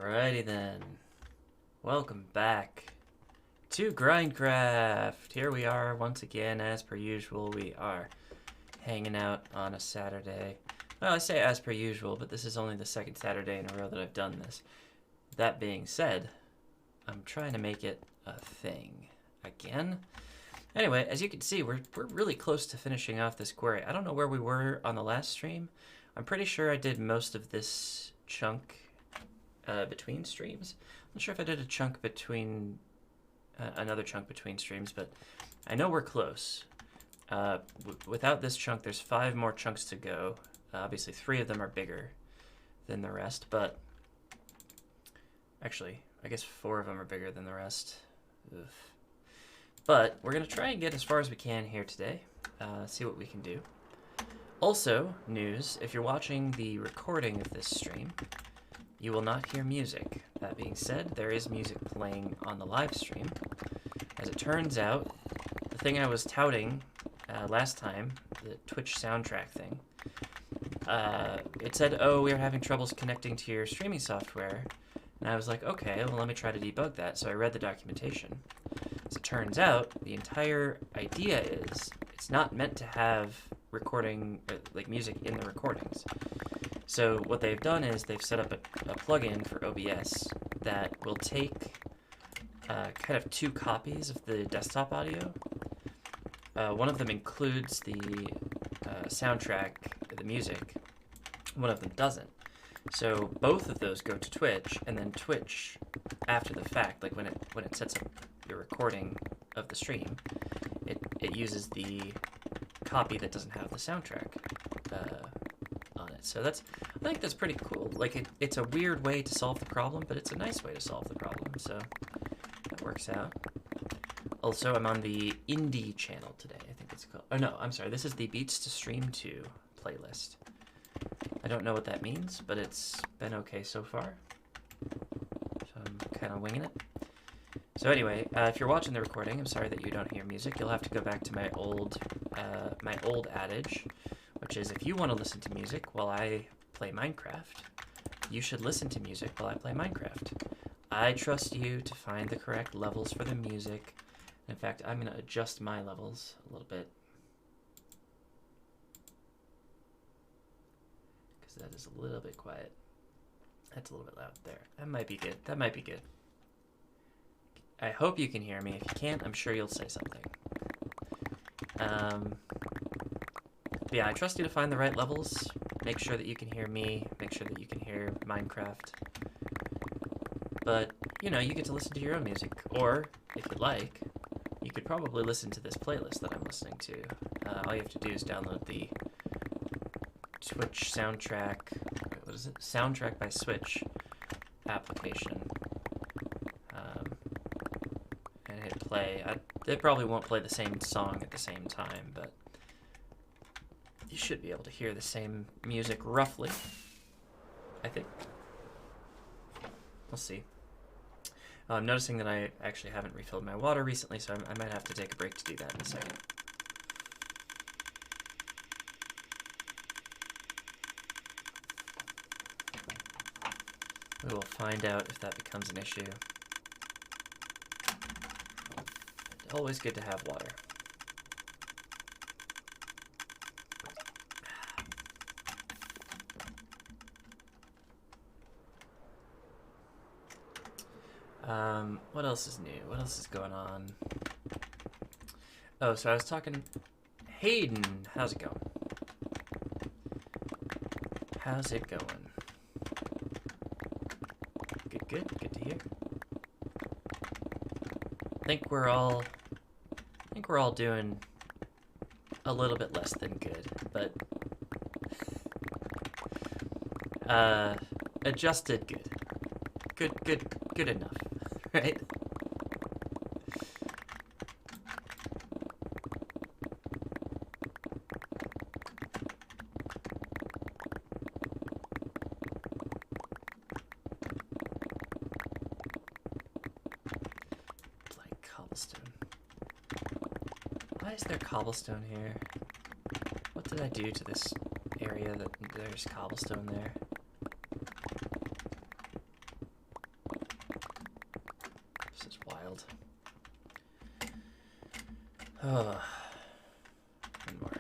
Alrighty then. Welcome back to GrindCraft. Here we are once again, as per usual. We are hanging out on a Saturday. Well, I say as per usual, but this is only the second Saturday in a row that I've done this. That being said, I'm trying to make it a thing again. Anyway, as you can see, we're really close to finishing off this quarry. I don't know where we were on the last stream. I'm pretty sure I did most of this chunk between streams. I'm not sure if I did a chunk between another chunk between streams, but I know we're close. Without this chunk, there's 5 more chunks to go. Obviously, 3 of them are bigger than the rest, but actually, I guess 4 of them are bigger than the rest. Ugh. But we're going to try and get as far as we can here today, see what we can do. Also, news, if you're watching the recording of this stream, you will not hear music. That being said, there is music playing on the live stream. As it turns out, the thing I was touting last time, the Twitch soundtrack thing, it said, oh, we are having troubles connecting to your streaming software. And I was like, okay, well, let me try to debug that. So I read the documentation. As it turns out, the entire idea is it's not meant to have recording, like music in the recordings. So what they've done is they've set up a plugin for OBS that will take kind of 2 copies of the desktop audio. One of them includes the soundtrack, the music. One of them doesn't. So both of those go to Twitch, and then Twitch, after the fact, like when it sets up your recording of the stream, it uses the copy that doesn't have the soundtrack on it. So I think that's pretty cool. Like it's a weird way to solve the problem, but it's a nice way to solve the problem. So that works out. Also, I'm on the indie channel today. I think it's called. Oh no, I'm sorry. This is the Beats to Stream 2 playlist. I don't know what that means, but it's been okay so far. So I'm kind of winging it. So anyway, if you're watching the recording, I'm sorry that you don't hear music. You'll have to go back to my old adage, which is if you want to listen to music while I play Minecraft, you should listen to music while I play Minecraft. I trust you to find the correct levels for the music. In fact, I'm going to adjust my levels a little bit, because that is a little bit quiet. That's a little bit loud there. That might be good. That might be good. I hope you can hear me. If you can't, I'm sure you'll say something. Yeah, I trust you to find the right levels. Make sure that you can hear me. Make sure that you can hear Minecraft. But, you know, you get to listen to your own music. Or, if you'd like, you could probably listen to this playlist that I'm listening to. All you have to do is download the Twitch soundtrack. What is it? Soundtrack by Switch application. And hit play. It probably won't play the same song at the same time, but you should be able to hear the same music roughly, I think. We'll see. I'm noticing that I actually haven't refilled my water recently, so I might have to take a break to do that in a second. We will find out if that becomes an issue. Always good to have water. What else is new? What else is going on? Oh, so I was talking... Hayden, how's it going? How's it going? Good, good. Good to hear. I think we're all doing a little bit less than good, but adjusted good. Good enough, right? Like cobblestone. Why is there cobblestone here? What did I do to this area that there's cobblestone there? Oh, one more.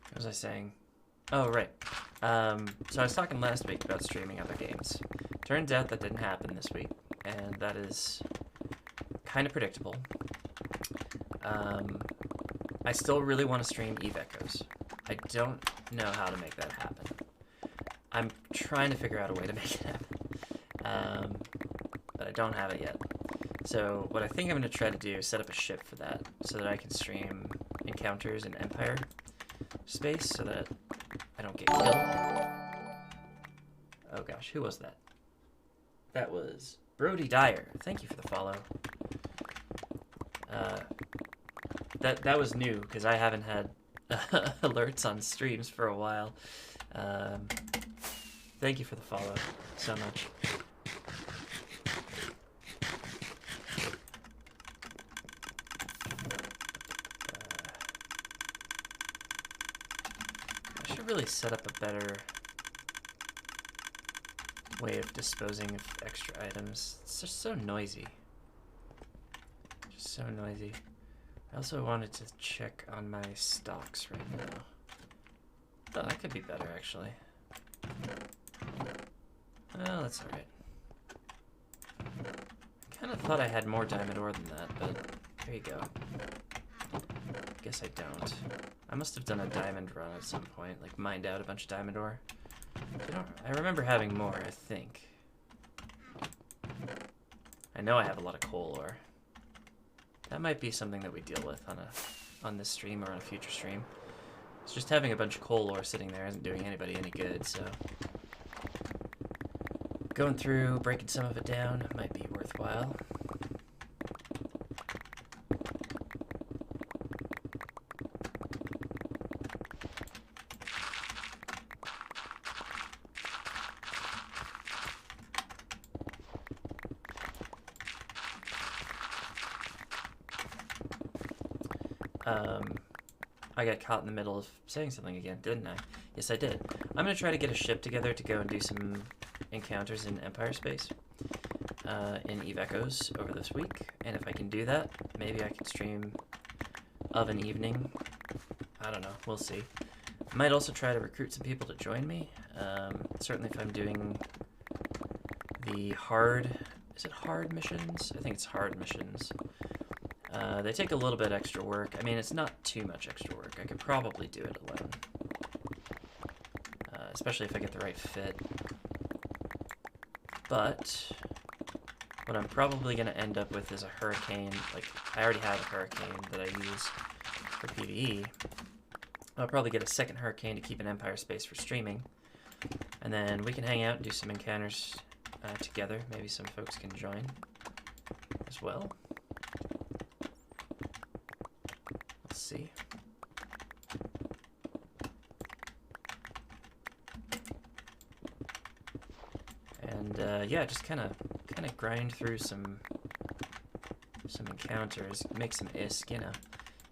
What was I saying? Oh, right. So I was talking last week about streaming other games. Turns out that didn't happen this week, and that is kind of predictable. I still really want to stream Eve Echoes. I don't know how to make that happen. I'm trying to figure out a way to make it happen, but I don't have it yet. So what I think I'm going to try to do is set up a ship for that, so that I can stream encounters in Empire space, so that I don't get killed. Oh gosh, who was that? That was Brody Dyer. Thank you for the follow. That was new, because I haven't had alerts on streams for a while. Thank you for the follow so much. I should really set up a better way of disposing of extra items. It's just so noisy. Just so noisy. I also wanted to check on my stocks right now. Oh, that could be better, actually. Well, that's alright. I kind of thought I had more diamond ore than that, but there you go. Guess I don't. I must have done a diamond run at some point, like mined out a bunch of diamond ore. I remember having more, I think. I know I have a lot of coal ore. That might be something that we deal with on this stream or on a future stream. It's just having a bunch of coal ore sitting there isn't doing anybody any good, so going through, breaking some of it down might be worthwhile. I got caught in the middle of saying something again, didn't I? Yes, I did. I'm going to try to get a ship together to go and do some encounters in Empire space in Eve Echoes over this week. And if I can do that, maybe I can stream of an evening. I don't know. We'll see. I might also try to recruit some people to join me. Certainly if I'm doing the hard... Is it hard missions? I think it's hard missions. They take a little bit extra work. I mean, it's not too much extra work. I could probably do it alone. Especially if I get the right fit. But what I'm probably going to end up with is a hurricane. Like, I already have a hurricane that I use for PvE. I'll probably get a second hurricane to keep an Empire space for streaming. And then we can hang out and do some encounters together. Maybe some folks can join as well. See. And yeah, just kind of grind through some encounters, make some ISK,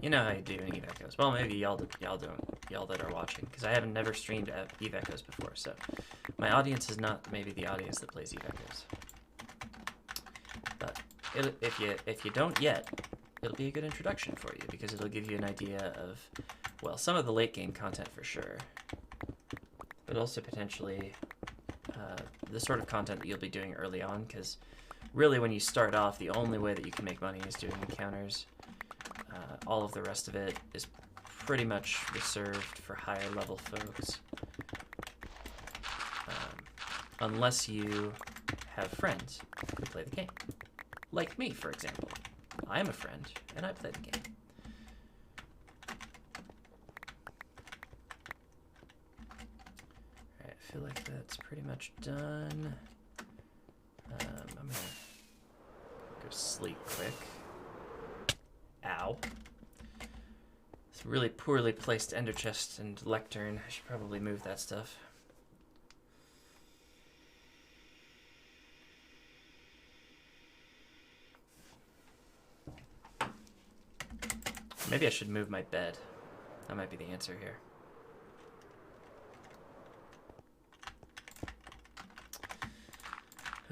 you know how you do in Eve Echoes. Well, maybe y'all that are watching, because I haven't never streamed at Eve Echoes before, so my audience is not maybe the audience that plays Eve Echoes. But if you don't yet, it'll be a good introduction for you, because it'll give you an idea of, well, some of the late game content for sure, but also potentially the sort of content that you'll be doing early on, because really when you start off, the only way that you can make money is doing encounters. All of the rest of it is pretty much reserved for higher level folks. Unless you have friends who play the game. Like me, for example. I am a friend, and I play the game. Alright, I feel like that's pretty much done. I'm gonna go sleep quick. Ow. It's a really poorly placed ender chest and lectern. I should probably move that stuff. Maybe I should move my bed. That might be the answer here.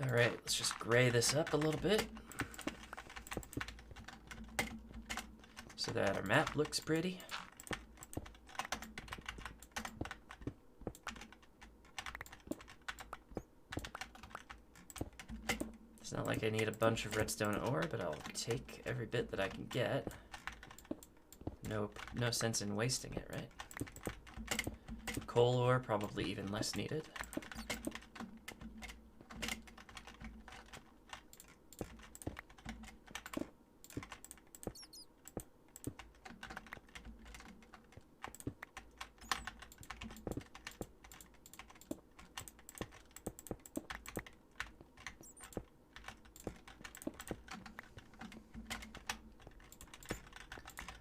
All right, let's just gray this up a little bit so that our map looks pretty. It's not like I need a bunch of redstone ore, but I'll take every bit that I can get. No sense in wasting it, right? Coal ore, probably even less needed.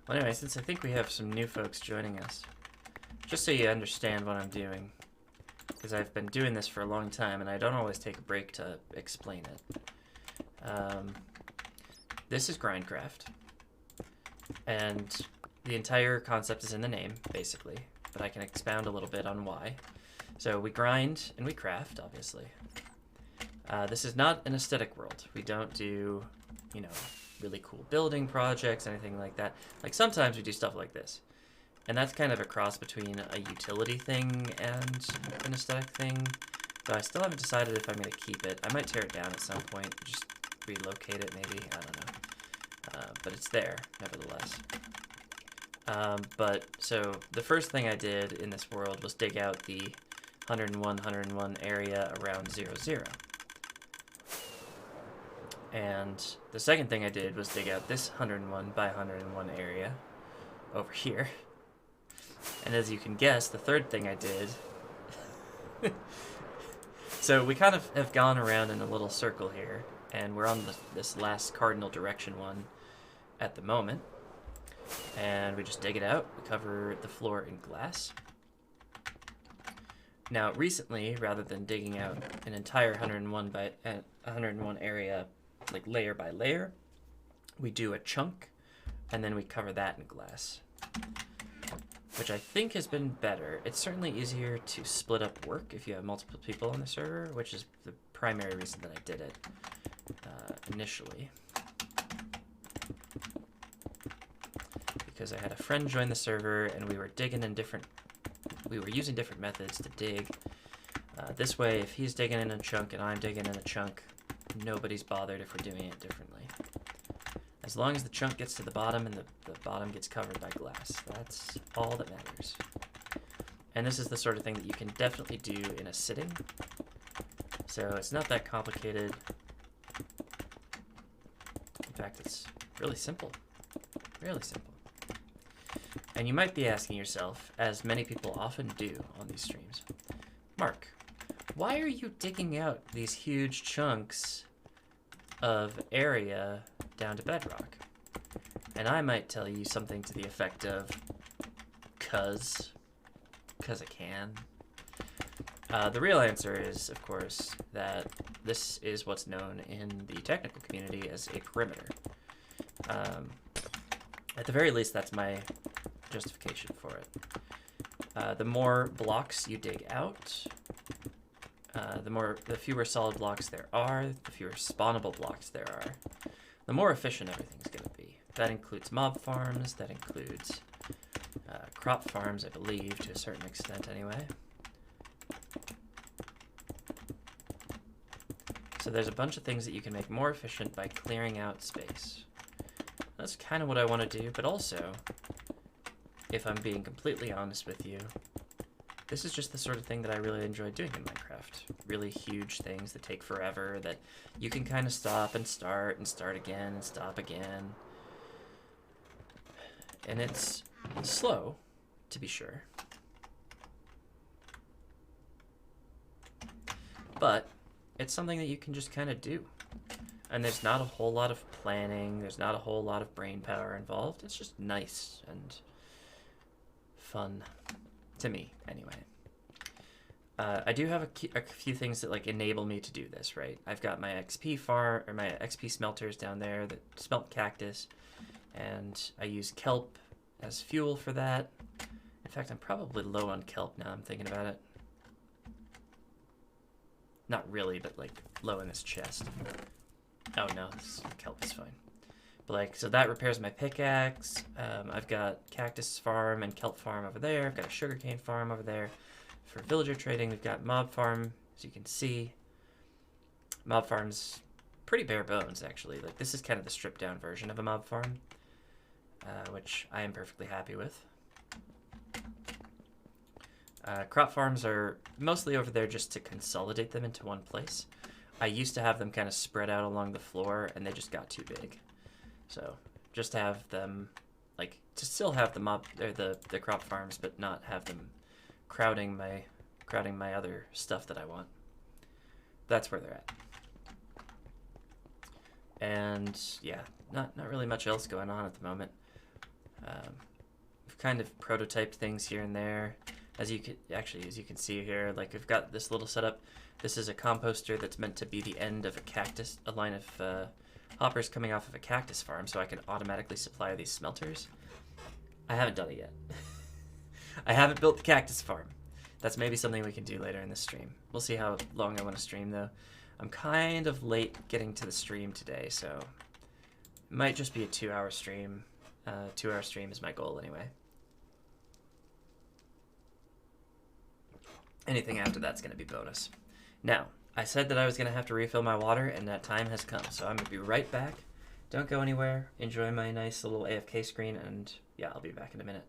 Well, anyway, since I think we have some new folks joining us, just so you understand what I'm doing, because I've been doing this for a long time and I don't always take a break to explain it. This is GrindCraft, and the entire concept is in the name, basically, but I can expound a little bit on why. So we grind and we craft, obviously. This is not an aesthetic world. We don't do, you know, really cool building projects, anything like that. Like sometimes we do stuff like this. And that's kind of a cross between a utility thing and an aesthetic thing. Though I still haven't decided if I'm going to keep it. I might tear it down at some point, just relocate it maybe, I don't know. But it's there, nevertheless. But so the first thing I did in this world was dig out the 101 area around 0, 0. And the second thing I did was dig out this 101 by 101 area over here. And as you can guess, the third thing I did... So we kind of have gone around in a little circle here, and we're on this last cardinal direction one at the moment. And we just dig it out, we cover the floor in glass. Now recently, rather than digging out an entire 101 by 101 area like layer by layer, we do a chunk and then we cover that in glass, which I think has been better. It's certainly easier to split up work if you have multiple people on the server, which is the primary reason that I did it initially, because I had a friend join the server and we were using different methods to dig. This way, if he's digging in a chunk and I'm digging in a chunk, nobody's bothered if we're doing it differently. As long as the chunk gets to the bottom and the bottom gets covered by glass, that's all that matters. And this is the sort of thing that you can definitely do in a sitting. So it's not that complicated. In fact, it's really simple. Really simple. And you might be asking yourself, as many people often do on these streams, Mark, why are you digging out these huge chunks of area down to bedrock? And I might tell you something to the effect of, cause I can. The real answer is, of course, that this is what's known in the technical community as a perimeter. At the very least, that's my justification for it. The more blocks you dig out, the fewer solid blocks there are, the fewer spawnable blocks there are, the more efficient everything's going to be. That includes mob farms, that includes crop farms, I believe, to a certain extent anyway. So there's a bunch of things that you can make more efficient by clearing out space. That's kind of what I want to do, but also, if I'm being completely honest with you, this is just the sort of thing that I really enjoy doing in Minecraft. Really huge things that take forever, that you can kind of stop and start again and stop again. And it's slow, to be sure. But it's something that you can just kind of do. And there's not a whole lot of planning, there's not a whole lot of brain power involved. It's just nice, and fun. To me, anyway. I do have a few things that like enable me to do this, right? I've got my XP farm, or my XP smelters down there that smelt cactus, and I use kelp as fuel for that. In fact, I'm probably low on kelp now I'm thinking about it. Not really, but like low in this chest. Oh no, this kelp is fine. But like, so that repairs my pickaxe. I've got cactus farm and kelp farm over there. I've got a sugarcane farm over there. For villager trading, we've got mob farm, as you can see. Mob farm's pretty bare bones, actually. Like, this is kind of the stripped down version of a mob farm, which I am perfectly happy with. Crop farms are mostly over there just to consolidate them into one place. I used to have them kind of spread out along the floor, and they just got too big. So, just to have them, like, to still have the mob, or the crop farms, but not have them crowding my other stuff that I want. That's where they're at. And yeah, not really much else going on at the moment. We've kind of prototyped things here and there. As you can see here, like we've got this little setup. This is a composter that's meant to be the end of a line of hoppers coming off of a cactus farm, so I can automatically supply these smelters. I haven't done it yet. I haven't built the cactus farm. That's maybe something we can do later in the stream. We'll see how long I want to stream, though. I'm kind of late getting to the stream today, so it might just be a 2-hour stream. 2-hour stream is my goal, anyway. Anything after that's going to be bonus. Now, I said that I was going to have to refill my water, and that time has come, so I'm going to be right back. Don't go anywhere. Enjoy my nice little AFK screen, and yeah, I'll be back in a minute.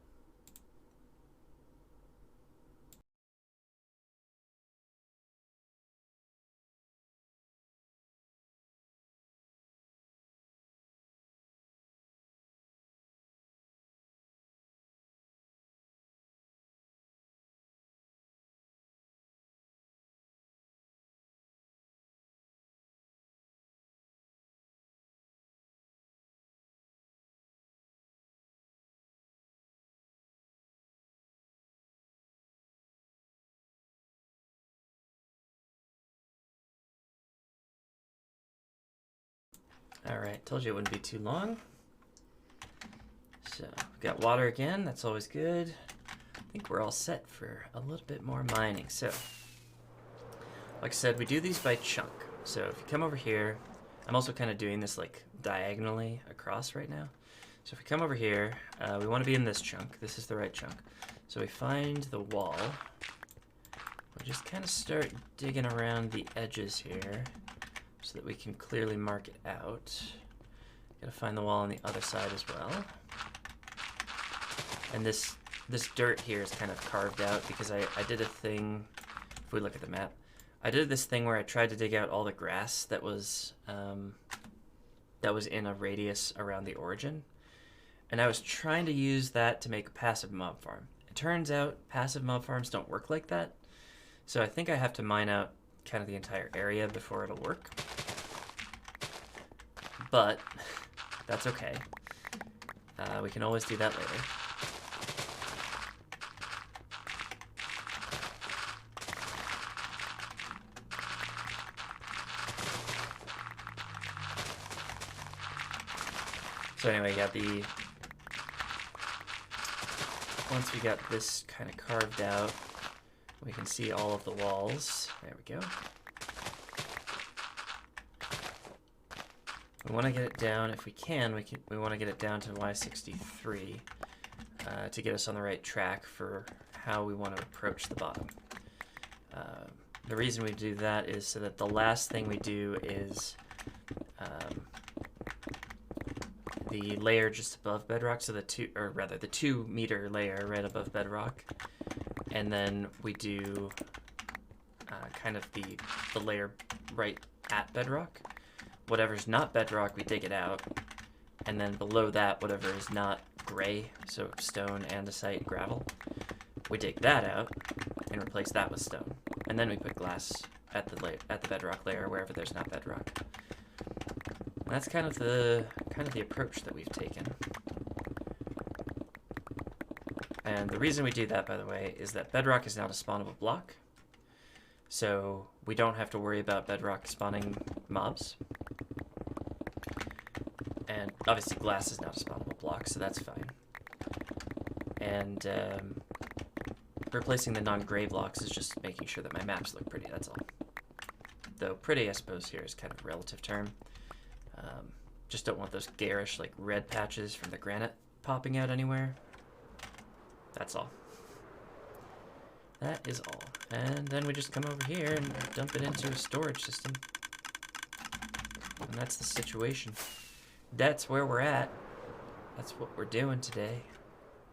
Alright, told you it wouldn't be too long. So, we've got water again, that's always good. I think we're all set for a little bit more mining. So, like I said, we do these by chunk. So if you come over here, I'm also kind of doing this like diagonally across right now. So if we come over here, we want to be in this chunk. This is the right chunk. So we find the wall. We'll just kind of start digging around the edges here, so that we can clearly mark it out. Gotta find the wall on the other side as well. And this dirt here is kind of carved out because I did a thing, if we look at the map, I did this thing where I tried to dig out all the grass that was in a radius around the origin. And I was trying to use that to make a passive mob farm. It turns out passive mob farms don't work like that. So I think I have to mine out kind of the entire area before it'll work. But that's okay. We can always do that later. So anyway, once we got this kind of carved out, we can see all of the walls. There we go. We want to get it down, if we can, we want to get it down to Y63 to get us on the right track for how we want to approach the bottom. The reason we do that is so that the last thing we do is the layer just above bedrock, so the 2 meter layer right above bedrock, and then we do kind of the layer right at bedrock. Whatever's not bedrock, we dig it out, and then below that, whatever is not gray, so stone, andesite, gravel, we dig that out and replace that with stone, and then we put glass at the bedrock layer wherever there's not bedrock. And that's kind of the approach that we've taken. And the reason we do that, by the way, is that bedrock is not a spawnable block. So we don't have to worry about bedrock spawning mobs. And obviously glass is not a spawnable block, so that's fine. And replacing the non-gray blocks is just making sure that my maps look pretty, that's all. Though pretty, I suppose, here is kind of a relative term. Just don't want those garish, like, red patches from the granite popping out anywhere. That's all. That is all. And then we just come over here and dump it into a storage system. And that's the situation. That's where we're at. That's what we're doing today.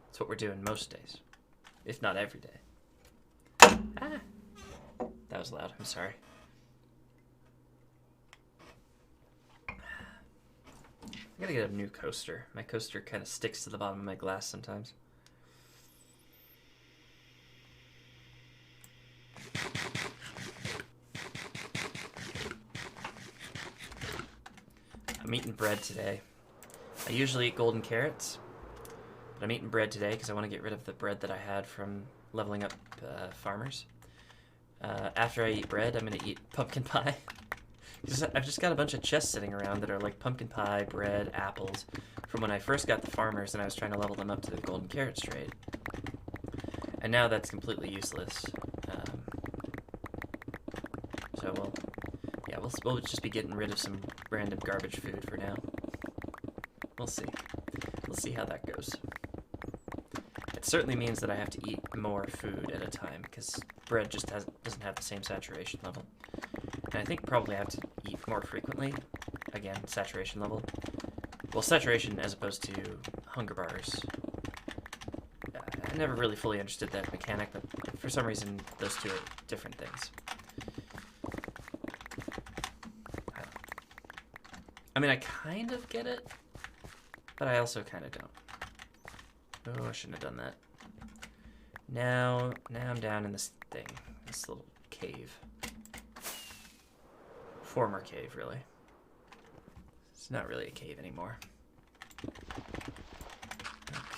That's what we're doing most days. If not every day. Ah! That was loud, I'm sorry. I gotta get a new coaster. My coaster kind of sticks to the bottom of my glass sometimes. I'm eating bread today. I usually eat golden carrots, but I'm eating bread today because I want to get rid of the bread that I had from leveling up farmers. After I eat bread, I'm going to eat pumpkin pie. I've just got a bunch of chests sitting around that are like pumpkin pie, bread, apples, from when I first got the farmers and I was trying to level them up to the golden carrots trade. And now that's completely useless. So we'll just be getting rid of some random garbage food for now. We'll see. We'll see how that goes. It certainly means that I have to eat more food at a time because bread just doesn't have the same saturation level. And I think probably I have to eat more frequently. Again, saturation level. Well, saturation as opposed to hunger bars. I never really fully understood that mechanic, but for some reason those two are different things. I mean, I kind of get it, but I also kind of don't. Oh, I shouldn't have done that. Now I'm down in this thing, this little cave. Former cave, really. It's not really a cave anymore.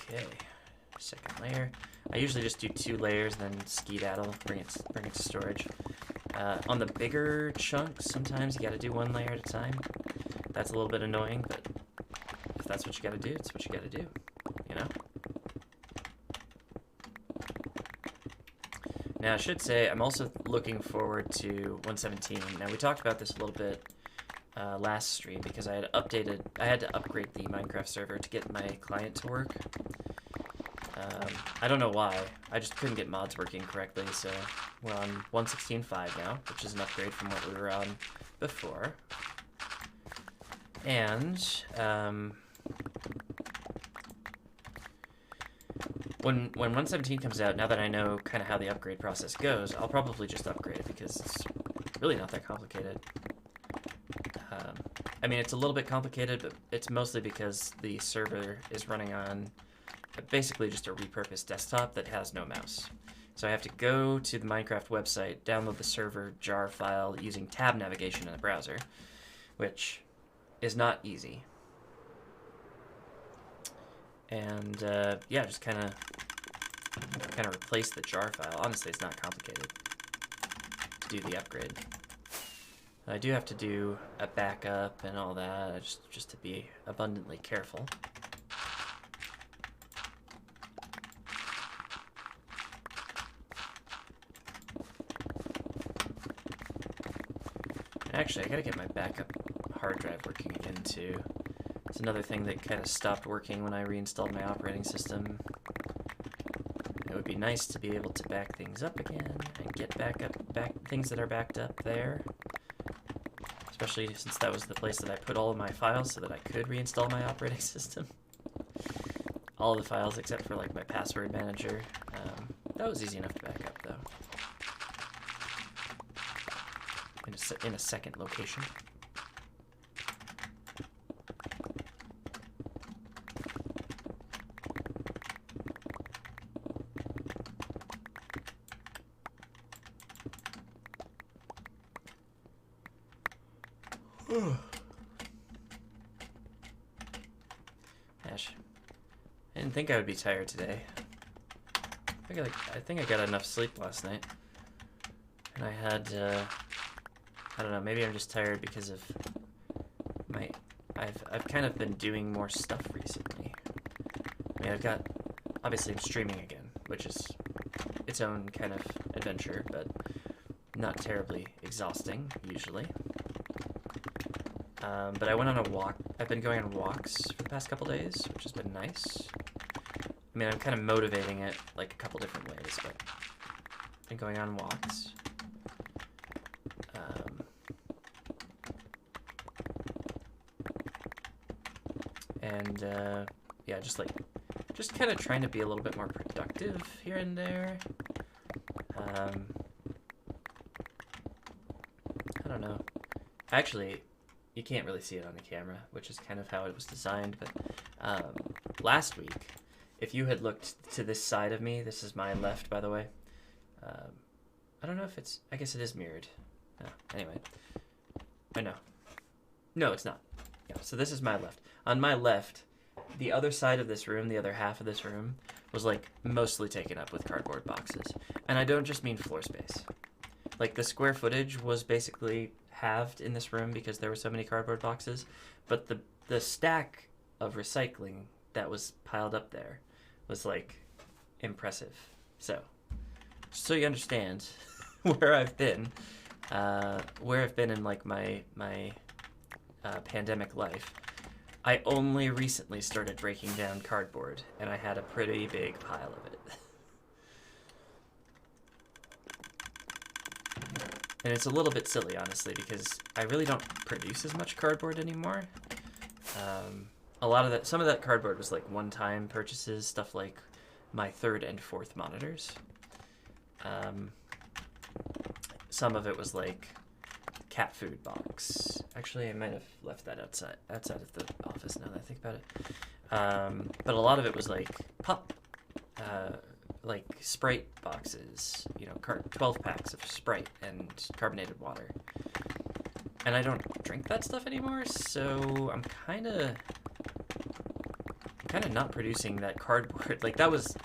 Okay, second layer. I usually just do 2 layers, then skedaddle, bring it to storage. On the bigger chunks, sometimes you gotta do 1 layer at a time. That's a little bit annoying, but if that's what you gotta do, it's what you gotta do, you know? Now, I should say, I'm also looking forward to 1.17. Now, we talked about this a little bit last stream, because I had to upgrade the Minecraft server to get my client to work. I don't know why, I just couldn't get mods working correctly, so we're on 1.16.5 now, which is an upgrade from what we were on before. And when 1.17 comes out, now that I know kind of how the upgrade process goes, I'll probably just upgrade because it's really not that complicated. I mean, it's a little bit complicated, but it's mostly because the server is running on basically just a repurposed desktop that has no mouse. So I have to go to the Minecraft website, download the server jar file using tab navigation in the browser, which is not easy. And yeah, just kind of replace the jar file. Honestly, it's not complicated to do the upgrade. I do have to do a backup and all that, just to be abundantly careful. Actually, I gotta get my backup hard drive working again too. It's another thing that kind of stopped working when I reinstalled my operating system. It would be nice to be able to back things up again and get back things that are backed up there. Especially since that was the place that I put all of my files so that I could reinstall my operating system. All of the files except for like my password manager. That was easy enough to back up though. In a second location. Ash, I didn't think I would be tired today. I think I got enough sleep last night. And I had, I don't know, maybe I'm just tired because of I've kind of been doing more stuff recently. I mean, obviously I'm streaming again, which is its own kind of adventure, but not terribly exhausting, usually. But I went on a walk. I've been going on walks for the past couple days, which has been nice. I mean, I'm kind of motivating it like a couple different ways, but I've been going on walks. Yeah, just kind of trying to be a little bit more productive here and there. I don't know. Actually, you can't really see it on the camera, which is kind of how it was designed, but last week, if you had looked to this side of me, this is my left, by the way. I don't know if it's, I guess it is mirrored. No, anyway. Oh, no. No, it's not. Yeah, so this is my left. On my left, the other side of this room, the other half of this room, was like mostly taken up with cardboard boxes. And I don't just mean floor space. Like the square footage was basically halved in this room because there were so many cardboard boxes, but the stack of recycling that was piled up there was like impressive. So you understand where I've been in like my pandemic life. I only recently started breaking down cardboard, and I had a pretty big pile of it. And it's a little bit silly, honestly, because I really don't produce as much cardboard anymore. Some of that cardboard was like one-time purchases, stuff like my 3rd and 4th monitors. Some of it was like cat food box. Actually, I might have left that outside of the office now that I think about it. But a lot of it was like like Sprite boxes, 12 packs of Sprite and carbonated water. And I don't drink that stuff anymore, so I'm kind of not producing that cardboard. Like that was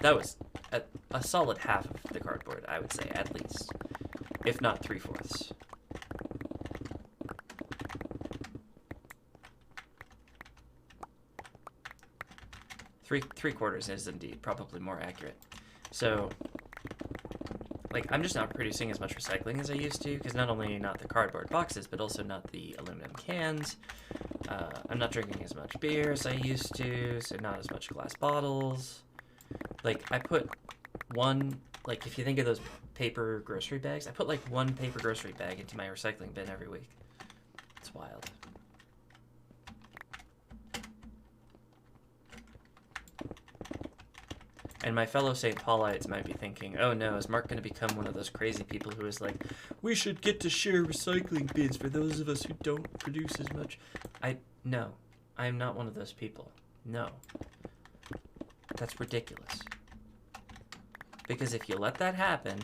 a solid half of the cardboard, I would say, at least, if not 3/4. Three-quarters is indeed probably more accurate. So, like, I'm just not producing as much recycling as I used to, because not only not the cardboard boxes, but also not the aluminum cans. I'm not drinking as much beer as I used to, so not as much glass bottles. Like, I put if you think of those paper grocery bags, I put like one paper grocery bag into my recycling bin every week. It's wild. And my fellow St. Paulites might be thinking, oh no, is Mark going to become one of those crazy people who is like, we should get to share recycling bins for those of us who don't produce as much? No, I'm not one of those people. No. That's ridiculous. Because if you let that happen,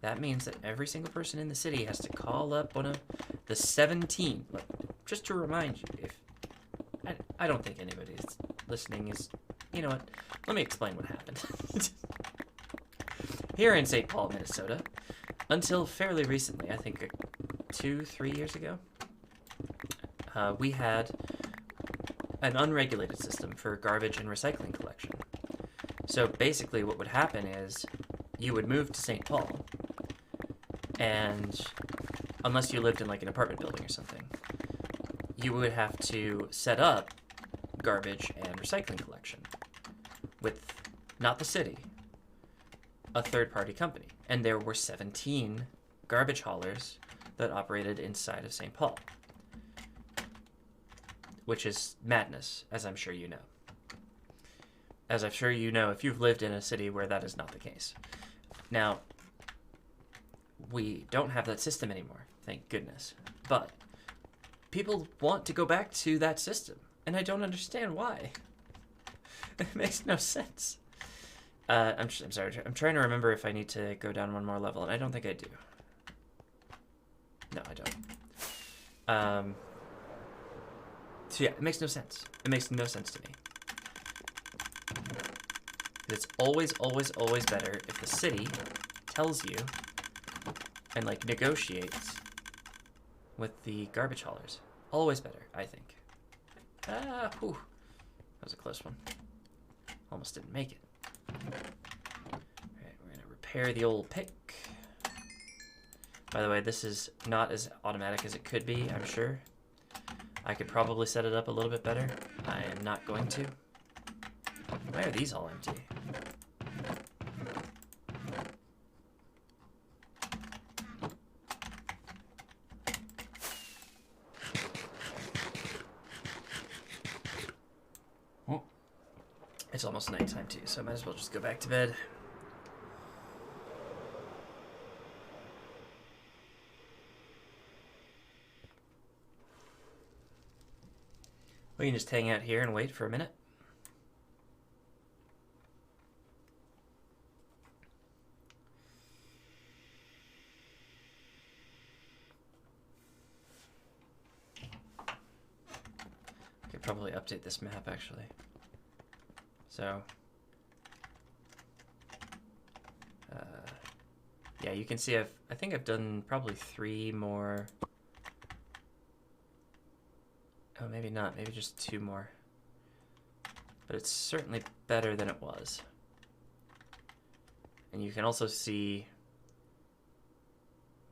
that means that every single person in the city has to call up one of the 17. Look, just to remind you, I don't think anybody listening is... You know what? Let me explain what happened. Here in St. Paul, Minnesota, until fairly recently, I think 2-3 years ago, we had an unregulated system for garbage and recycling collection. So basically what would happen is you would move to St. Paul, and unless you lived in like an apartment building or something, you would have to set up garbage and recycling collection with not the city, a third-party company. And there were 17 garbage haulers that operated inside of St. Paul, which is madness, as I'm sure you know. As I'm sure you know if you've lived in a city where that is not the case. Now, we don't have that system anymore, thank goodness. But people want to go back to that system, and I don't understand why. It makes no sense. I'm sorry. I'm trying to remember if I need to go down one more level, and I don't think I do. No, I don't. So yeah, it makes no sense. It makes no sense to me. It's always, always, always better if the city tells you and, like, negotiates with the garbage haulers. Always better, I think. Ah, whew. That was a close one. Almost didn't make it. Alright, we're gonna repair the old pick. By the way, this is not as automatic as it could be, I'm sure. I could probably set it up a little bit better. I am not going to. Why are these all empty? Well, it's almost nighttime too, so I might as well just go back to bed. We can just hang out here and wait for a minute. Could probably update this map actually. So, yeah, you can see I think I've done probably 3 more. Oh, maybe not. Maybe just 2 more. But it's certainly better than it was. And you can also see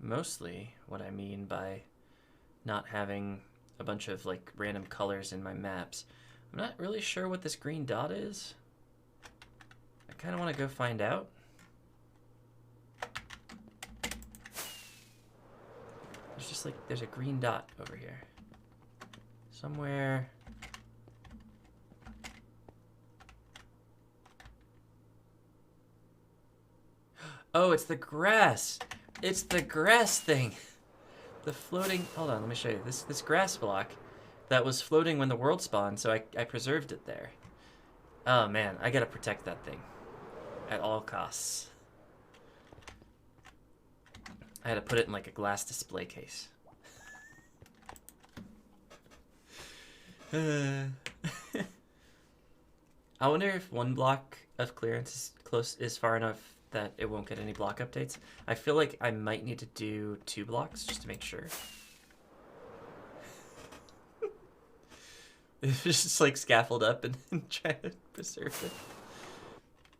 mostly what I mean by not having a bunch of like random colors in my maps. I'm not really sure what this green dot is. I kind of want to go find out. There's just like, there's a green dot over here. Somewhere. Oh, it's the grass. It's the grass thing. The floating, hold on, let me show you. This grass block that was floating when the world spawned, so I preserved it there. Oh man, I gotta protect that thing at all costs. I had to put it in like a glass display case. I wonder if 1 block of clearance is far enough that it won't get any block updates. I feel like I might need to do 2 blocks just to make sure. It's just like scaffold up and try to preserve it.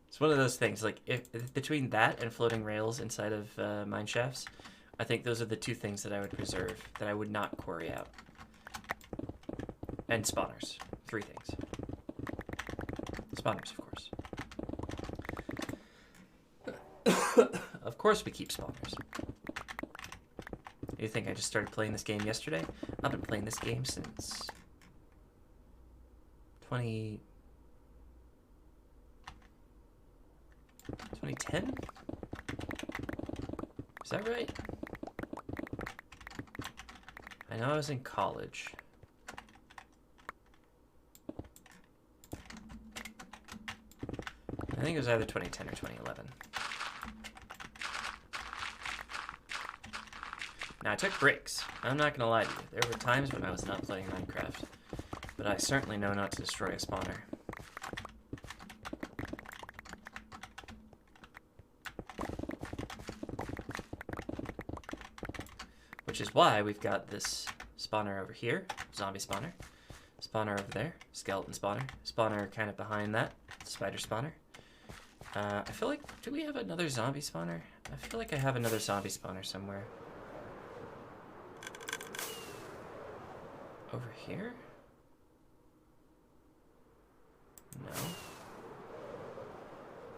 It's one of those things, like if between that and floating rails inside of mine shafts, I think those are the 2 things that I would preserve, that I would not quarry out. And spawners. 3 things. Spawners, of course. Of course we keep spawners. You think I just started playing this game yesterday? I've been playing this game since 2010? Is that right? I know I was in college. I think it was either 2010 or 2011. Now, I took breaks. I'm not going to lie to you. There were times when I was not playing Minecraft. But I certainly know not to destroy a spawner. Which is why we've got this spawner over here. Zombie spawner. Spawner over there. Skeleton spawner. Spawner kind of behind that. Spider spawner. I feel like, do we have another zombie spawner? I feel like I have another zombie spawner somewhere. Over here? No.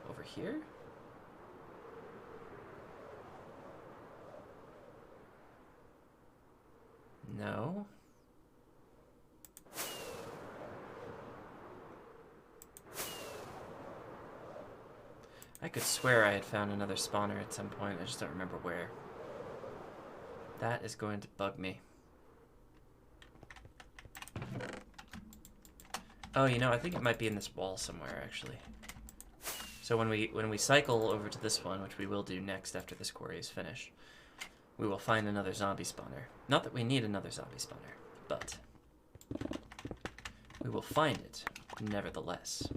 Over here? No. I could swear I had found another spawner at some point. I just don't remember where. That is going to bug me. Oh, you know, I think it might be in this wall somewhere, actually. So when we cycle over to this one, which we will do next after this quarry is finished, we will find another zombie spawner. Not that we need another zombie spawner, but we will find it, nevertheless.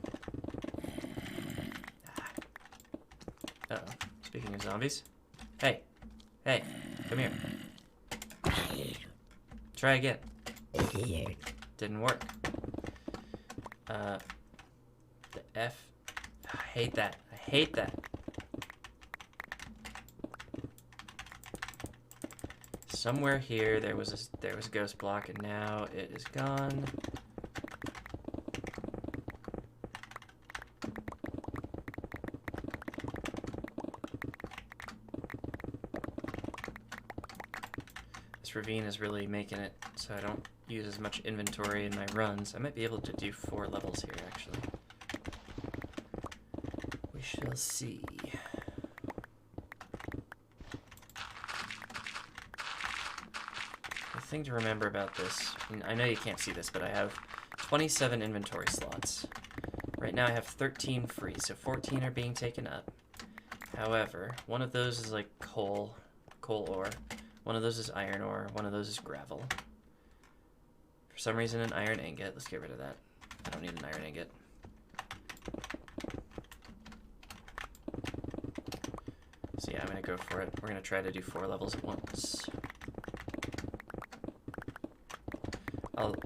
Speaking of zombies. Hey. Hey. Come here. Try again. Didn't work. The F. I hate that. I hate that. Somewhere here there was a ghost block, and now it is gone. This ravine is really making it so I don't use as much inventory in my runs. I might be able to do 4 levels here, actually. We shall see. The thing to remember about this, and I know you can't see this, but I have 27 inventory slots. Right now I have 13 free, so 14 are being taken up. However, one of those is like coal ore. One of those is iron ore. One of those is gravel. For some reason, an iron ingot. Let's get rid of that. I don't need an iron ingot. So yeah, I'm going to go for it. We're going to try to do 4 levels at once.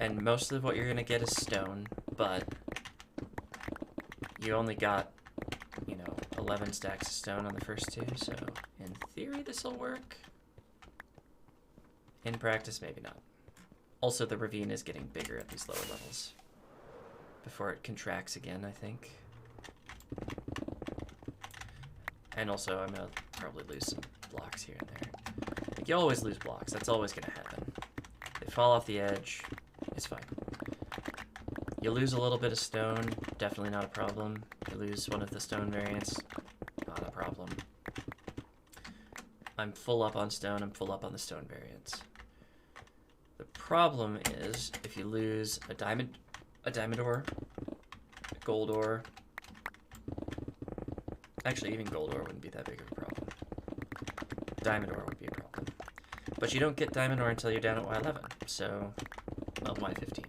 And most of what you're going to get is stone, but you only got, 11 stacks of stone on the first 2, so in theory this will work. In practice, maybe not. Also, the ravine is getting bigger at these lower levels before it contracts again, I think. And also, I'm going to probably lose some blocks here and there. Like, you always lose blocks. That's always going to happen. They fall off the edge. It's fine. You lose a little bit of stone. Definitely not a problem. You lose one of the stone variants. Not a problem. I'm full up on stone. I'm full up on the stone variants. The problem is if you lose a diamond ore, a gold ore. Actually, even gold ore wouldn't be that big of a problem. Diamond ore would be a problem. But you don't get diamond ore until you're down at Y11, so, well, Y15.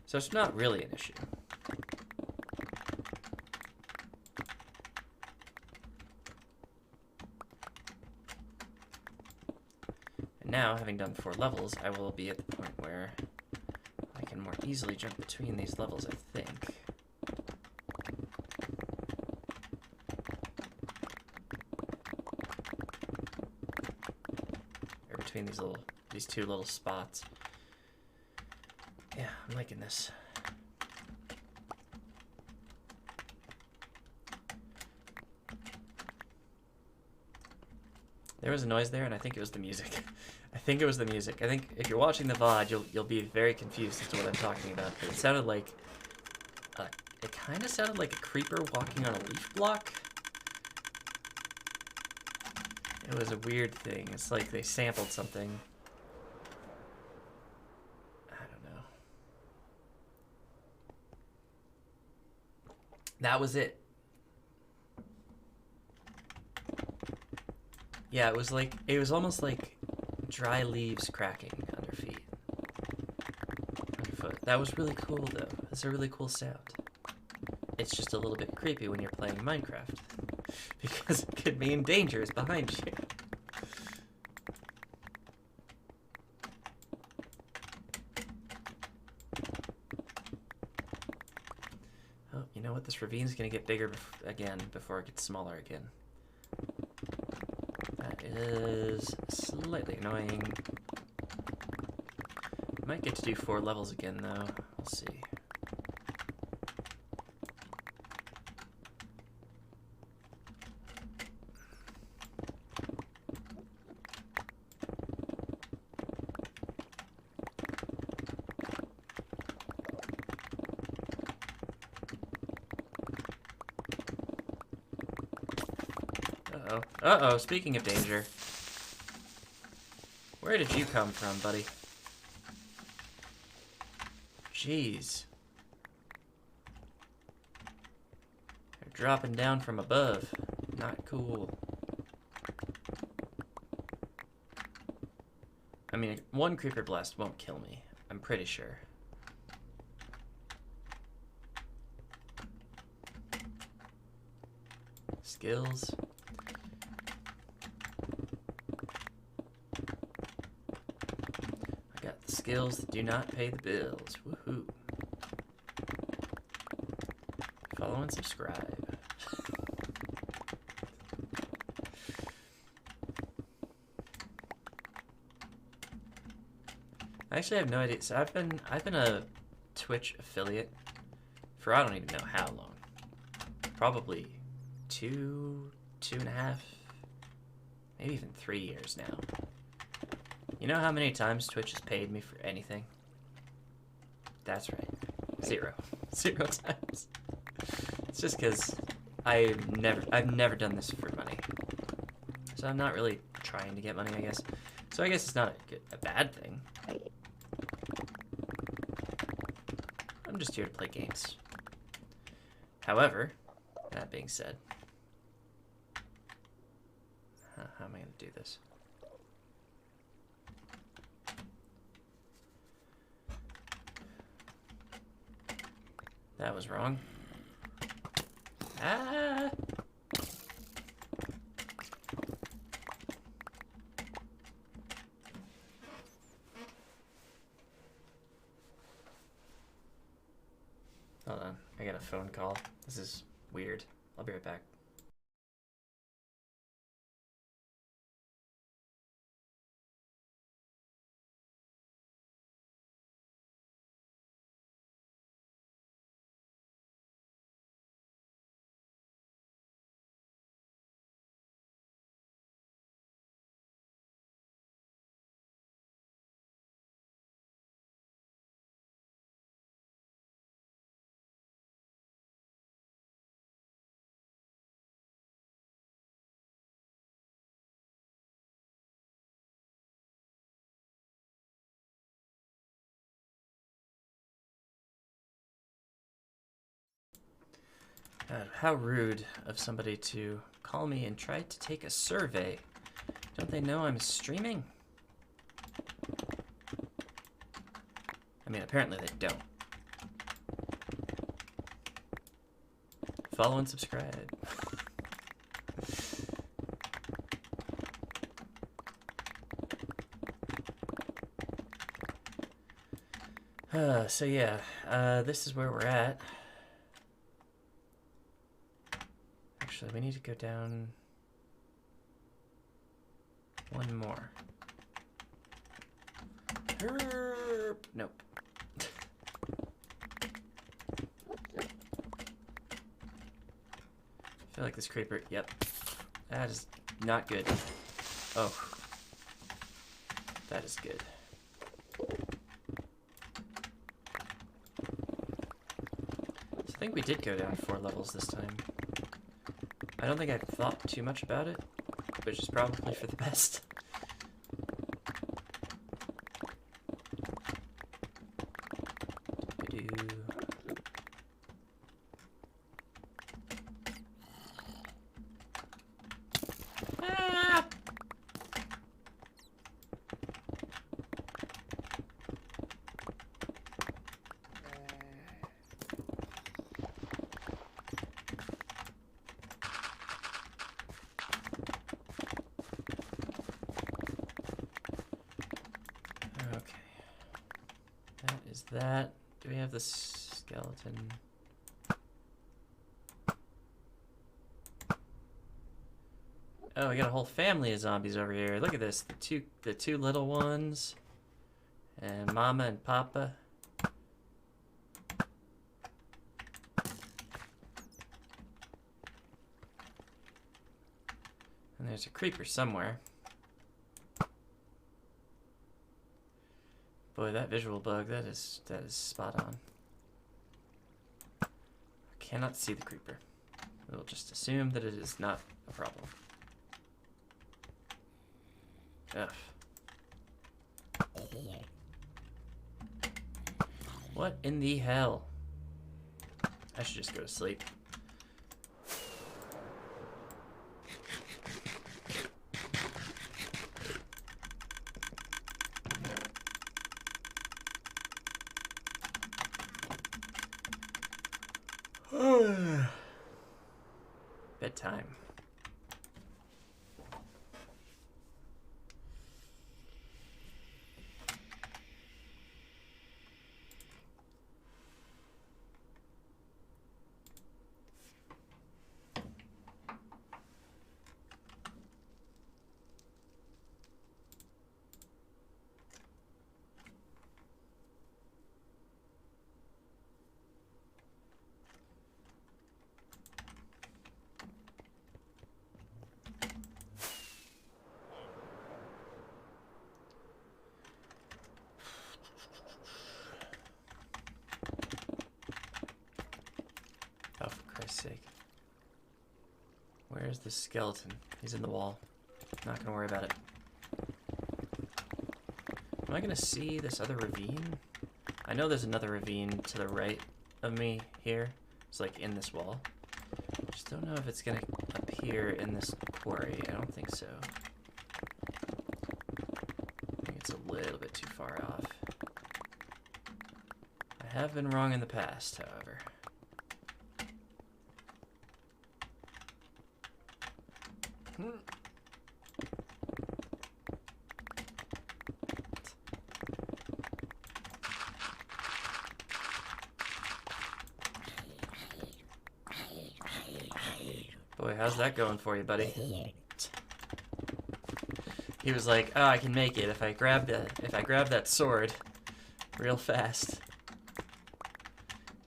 So it's not really an issue. And now, having done 4 levels, I will be at the point where I can more easily jump between these levels, I think. Or between these 2 little spots. Yeah, I'm liking this. There was a noise there, and I think it was the music. I think it was the music. I think if you're watching the VOD, you'll be very confused as to what I'm talking about. But it sounded like... it kind of sounded like a creeper walking on a leaf block. It was a weird thing. It's like they sampled something. That was it. Yeah, it was almost like dry leaves cracking under underfoot. That was really cool though. It's a really cool sound. It's just a little bit creepy when you're playing Minecraft because it could mean danger is behind you. You know what? This ravine's gonna get bigger again before it gets smaller again. That is slightly annoying. Might get to do 4 levels again though. We'll see. Uh-oh, speaking of danger. Where did you come from, buddy? Jeez. They're dropping down from above. Not cool. I mean, 1 creeper blast won't kill me. I'm pretty sure. Skills. skills that do not pay the bills. Woohoo. Follow and subscribe. I actually have no idea. So I've been a Twitch affiliate for I don't even know how long. Probably 2.5, maybe even 3 years now. You know how many times Twitch has paid me for anything? That's right. 0. 0 times. It's just because I've never done this for money. So I'm not really trying to get money, I guess. So I guess it's not a bad thing. I'm just here to play games. However, that being said, how am I going to do this? That was wrong. Ah! Hold on, I got a phone call. This is weird. I'll be right back. God, how rude of somebody to call me and try to take a survey. Don't they know I'm streaming? I mean, apparently they don't. Follow and subscribe. So yeah, this is where we're at. Actually, we need to go down one more. Nope. I feel like this creeper, yep. That is not good. Oh. That is good. So I think we did go down 4 levels this time. I don't think I thought too much about it, which is probably for the best. Ah! Okay. That is that. Do we have the skeleton? Oh, we got a whole family of zombies over here. Look at this. The two little ones. And Mama and Papa. And there's a creeper somewhere. Boy, that visual bug, that is spot on. I cannot see the creeper. We'll just assume that it is not a problem. Ugh. What in the hell? I should just go to sleep. Bedtime. sake. Where's the skeleton? He's in the wall. Not gonna worry about it. Am I gonna see this other ravine? I know there's another ravine to the right of me here. It's like in this wall. Just don't know if it's gonna appear in this quarry. I don't think so. I think it's a little bit too far off. I have been wrong in the past, however. Boy, how's that going for you, buddy? He was like, "Oh, I can make it if I grab that sword real fast."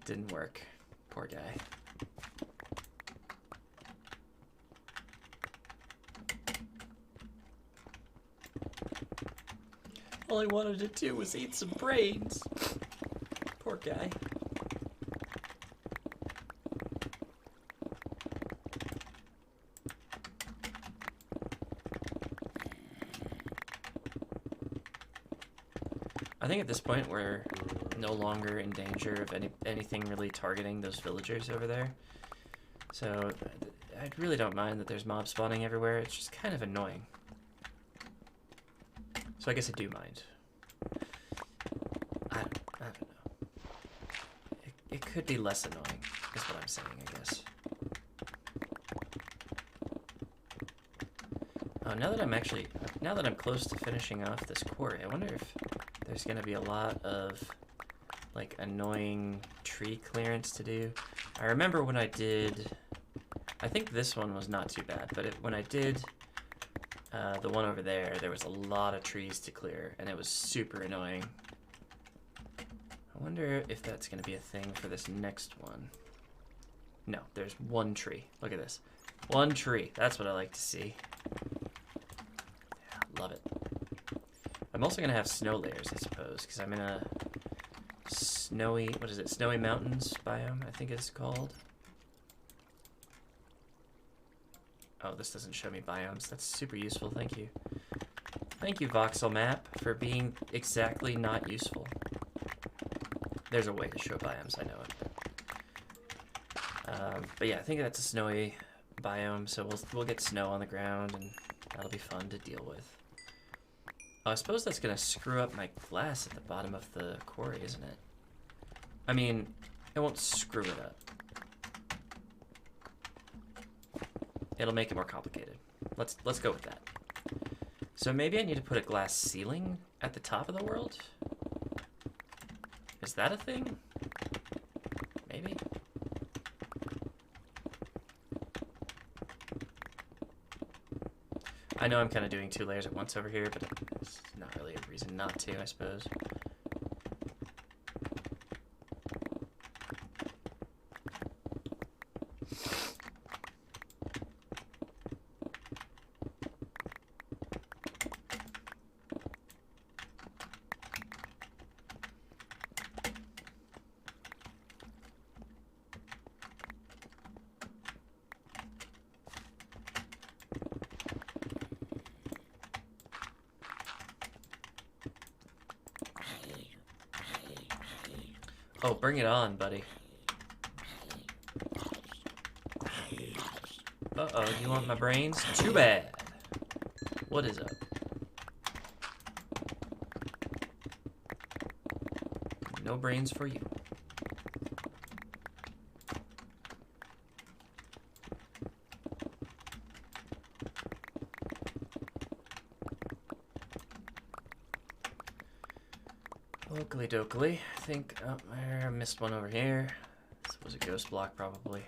Didn't work. Poor guy. All he wanted to do was eat some brains. Poor guy. I think at this point we're no longer in danger of anything really targeting those villagers over there. So I really don't mind that there's mob spawning everywhere. It's just kind of annoying. So I guess I do mind. I don't know. It could be less annoying, is what I'm saying, I guess. Oh, now that I'm close to finishing off this quarry, I wonder if there's gonna be a lot of like annoying tree clearance to do. I remember when I did, I think this one was not too bad, but when I did the one over there, there was a lot of trees to clear, and it was super annoying. I wonder if that's gonna be a thing for this next one. No, there's one tree. Look at this. One tree. That's what I like to see. Yeah, love it. I'm also gonna have snow layers, I suppose, because I'm in a snowy, what is it, Snowy Mountains biome, I think it's called. Oh, this doesn't show me biomes. That's super useful, thank you. Thank you, Voxel Map, for being exactly not useful. There's a way to show biomes, I know it. But yeah, I think that's a snowy biome, so we'll get snow on the ground, and that'll be fun to deal with. Oh, I suppose that's gonna screw up my glass at the bottom of the quarry, isn't it? I mean, it won't screw it up. It'll make it more complicated. Let's go with that. So maybe I need to put a glass ceiling at the top of the world? Is that a thing? Maybe? I know I'm kind of doing 2 layers at once over here, but there's not really a reason not to, I suppose. Oh, bring it on, buddy. Uh-oh, you want my brains? Too bad. What is up? No brains for you. Oakley dokley. I think, oh, I missed one over here. This was a ghost block, probably.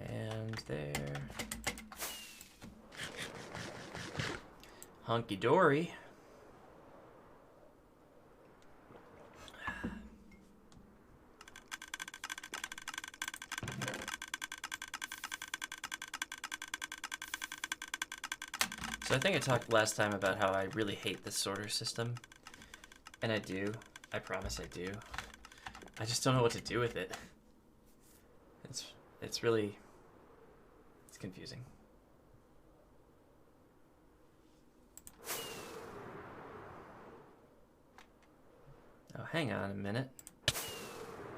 And there. Hunky dory. So I think I talked last time about how I really hate this sorter system. And I do. I promise I do. I just don't know what to do with it. it's confusing. Oh, hang on a minute.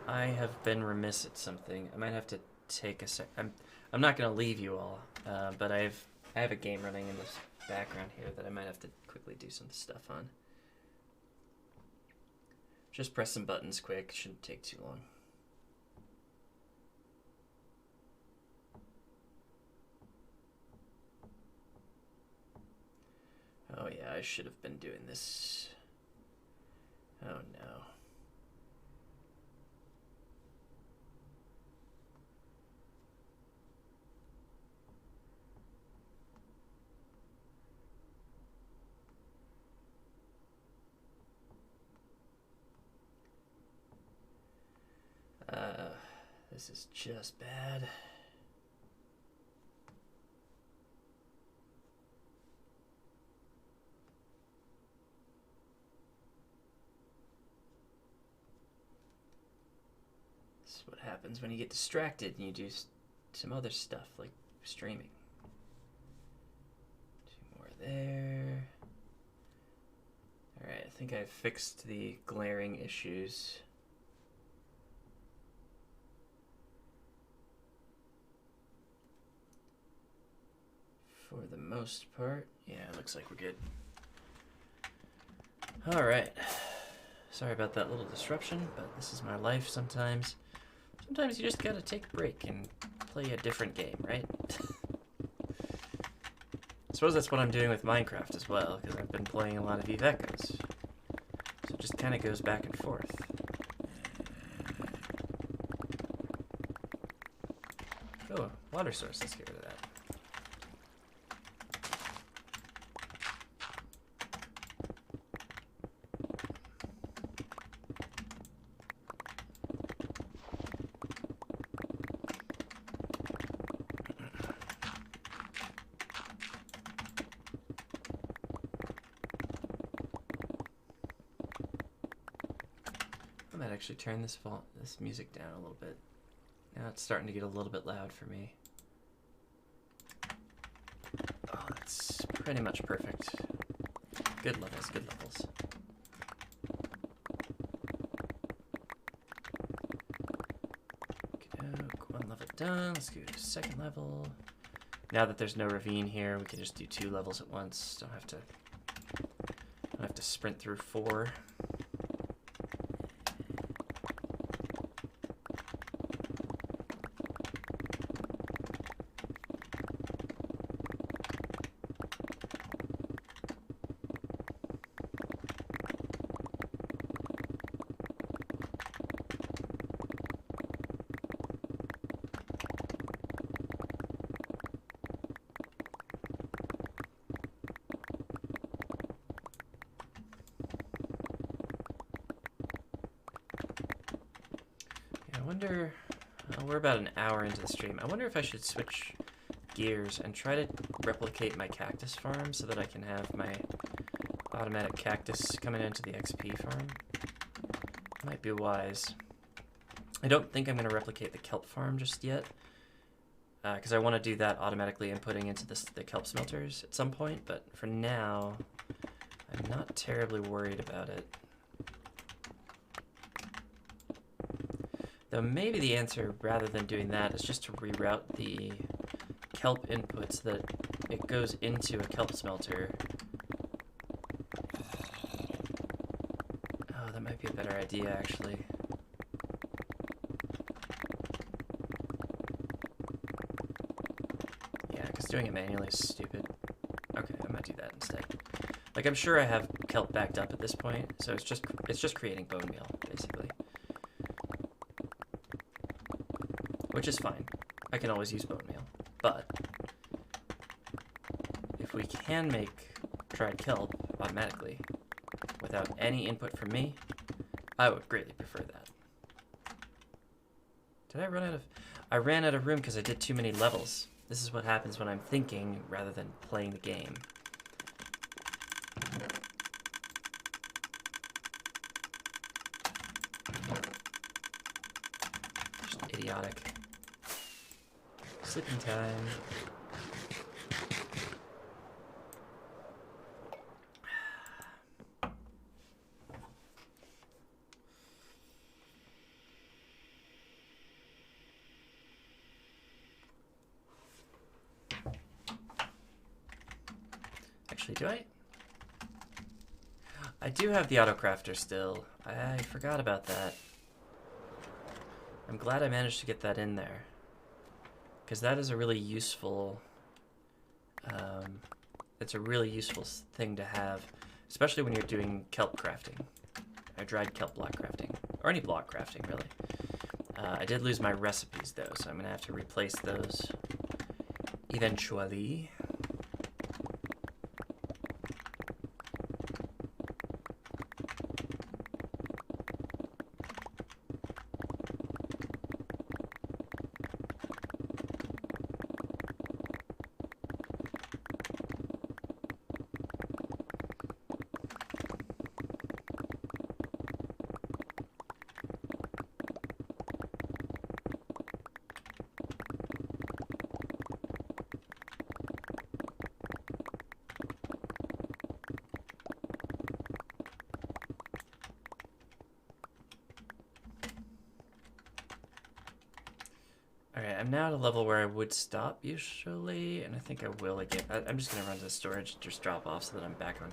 I have been remiss at something. I might have to take a sec. I'm not gonna leave you all, but I have a game running in this background here that I might have to quickly do some stuff on. Just press some buttons quick. Shouldn't take too long. Oh yeah, I should have been doing this. Oh no. This is just bad. This is what happens when you get distracted and you do some other stuff like streaming. 2 more there. Alright, I think I've fixed the glaring issues. For the most part, yeah, it looks like we're good. All right. Sorry about that little disruption, but this is my life sometimes. Sometimes you just gotta take a break and play a different game, right? I suppose that's what I'm doing with Minecraft as well, because I've been playing a lot of Eve Echoes. So it just kind of goes back and forth. Oh, water source, let's get rid of that. Actually turn this music down a little bit. Now it's starting to get a little bit loud for me. Oh, that's pretty much perfect. Good levels, good levels. One level done. Let's go to 2nd level. Now that there's no ravine here, we can just do 2 levels at once. Don't have to sprint through 4. We're about an hour into the stream. I wonder if I should switch gears and try to replicate my cactus farm so that I can have my automatic cactus coming into the XP farm. Might be wise. I don't think I'm going to replicate the kelp farm just yet, because I want to do that automatically inputting into the kelp smelters at some point, but for now, I'm not terribly worried about it. Though maybe the answer, rather than doing that, is just to reroute the kelp input so that it goes into a kelp smelter. Oh, that might be a better idea, actually. Yeah, because doing it manually is stupid. Okay, I might do that instead. Like, I'm sure I have kelp backed up at this point, so it's just creating bone meal, basically. Which is fine. I can always use bone meal. But if we can make dried kelp automatically without any input from me, I would greatly prefer that. Did I run out of... I ran out of room because I did too many levels. This is what happens when I'm thinking rather than playing the game. Just idiotic. Sleeping time. Actually, do I? I do have the auto-crafter still. I forgot about that. I'm glad I managed to get that in there, because that is a really useful, it's a really useful thing to have, especially when you're doing kelp crafting, or dried kelp block crafting, or any block crafting, really. I did lose my recipes, though, so I'm going to have to replace those eventually. Alright, I'm now at a level where I would stop usually, and I think I will again. I'm just going to run to the storage, just drop off so that I'm back on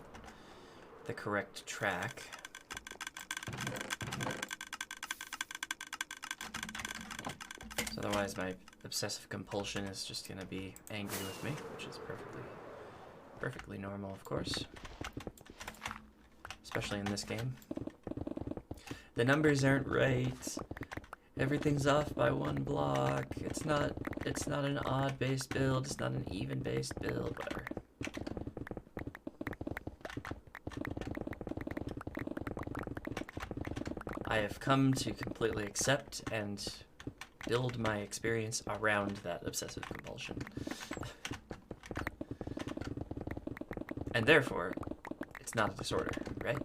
the correct track. So otherwise my obsessive compulsion is just going to be angry with me, which is perfectly normal, of course. Especially in this game. The numbers aren't right. Everything's off by one block. It's not an odd-based build. It's not an even-based build. Whatever. I have come to completely accept and build my experience around that obsessive compulsion. And therefore, it's not a disorder, right?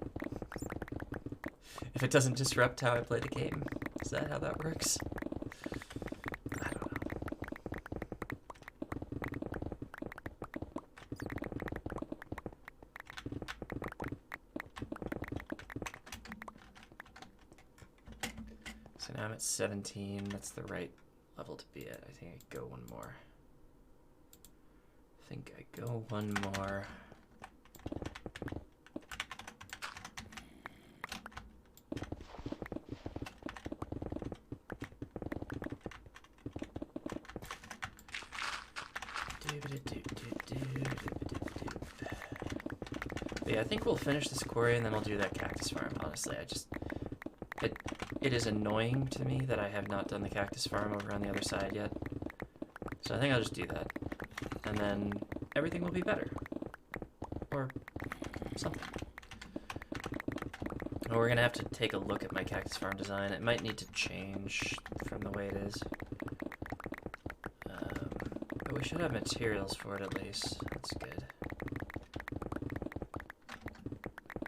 If it doesn't disrupt how I play the game. Is that how that works? I don't know. So now I'm at 17. That's the right level to be at. I think I go one more. But yeah, I think we'll finish this quarry and then we'll do that cactus farm, honestly. It is annoying to me that I have not done the cactus farm over on the other side yet. So I think I'll just do that. And then everything will be better. Or something. Well, we're going to have to take a look at my cactus farm design. It might need to change from the way it is. But we should have materials for it at least. That's good.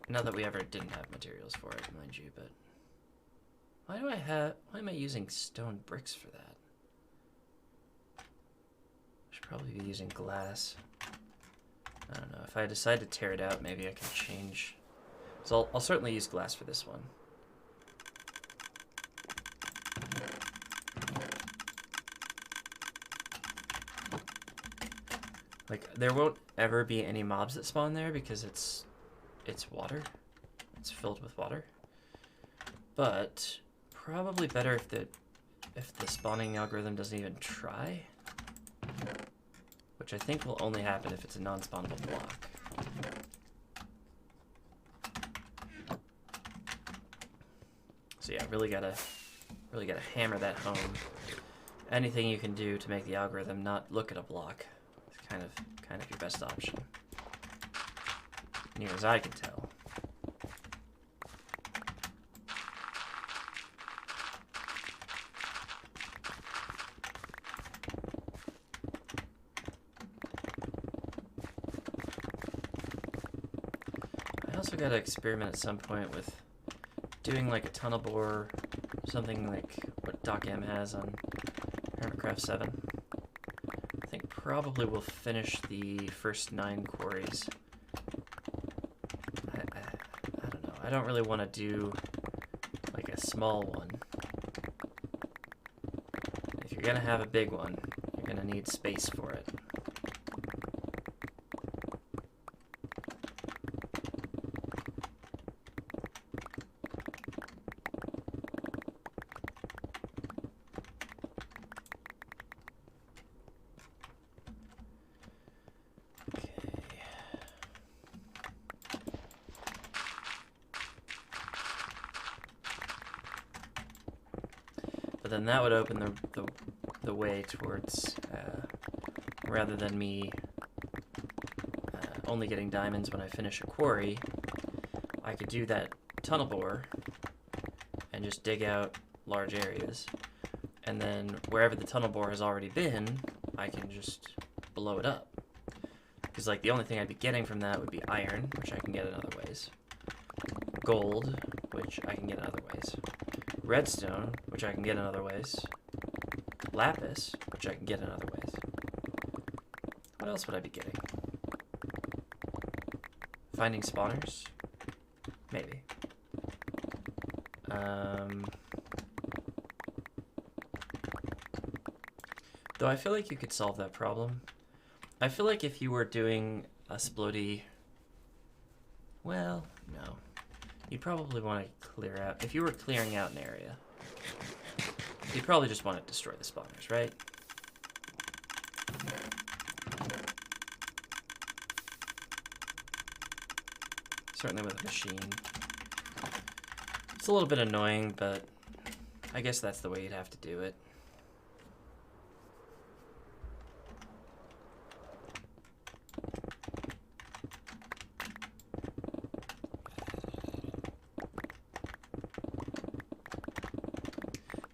Not that we ever didn't have materials for it, mind you, but... Why am I using stone bricks for that? I should probably be using glass. I don't know, if I decide to tear it out, maybe I can change. So I'll certainly use glass for this one. Like, there won't ever be any mobs that spawn there because it's water. It's filled with water. But probably better if the spawning algorithm doesn't even try. Which I think will only happen if it's a non-spawnable block. So yeah, really gotta hammer that home. Anything you can do to make the algorithm not look at a block is kind of your best option. Near as I can tell. I also gotta experiment at some point with doing like a tunnel bore, something like what DocM has on MarkTraceur 7. probably will finish the first 9 quarries. I don't know. I don't really want to do like a small one. If you're gonna have a big one, you're gonna need space for it. But then that would open the way towards, rather than me only getting diamonds when I finish a quarry, I could do that tunnel bore and just dig out large areas. And then wherever the tunnel bore has already been, I can just blow it up. Because like the only thing I'd be getting from that would be iron, which I can get in other ways. Gold, which I can get in other ways. Redstone, which I can get in other ways. Lapis, which I can get in other ways. What else would I be getting? Finding spawners? Maybe. Though I feel like you could solve that problem. I feel like if you were doing a splody... Well, no. You'd probably want to clear out... If you were clearing out an area, you'd probably just want to destroy the spawners, right? Certainly with a machine. It's a little bit annoying, but I guess that's the way you'd have to do it.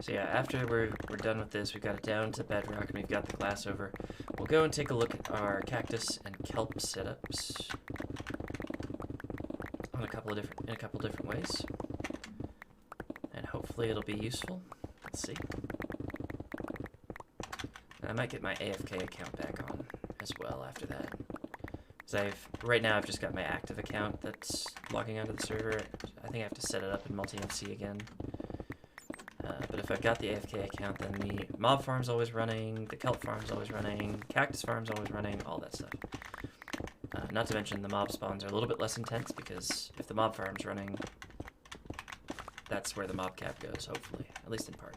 So yeah, after we're done with this, we've got it down to bedrock and we've got the glass over. We'll go and take a look at our cactus and kelp setups on in a couple different ways, and hopefully it'll be useful. Let's see. And I might get my AFK account back on as well after that. Because right now I've just got my active account that's logging onto the server. I think I have to set it up in multi-MC again. But if I've got the AFK account, then the mob farm's always running, the kelp farm's always running, cactus farm's always running, all that stuff. Not to mention the mob spawns are a little bit less intense because if the mob farm's running, that's where the mob cap goes, hopefully, at least in part.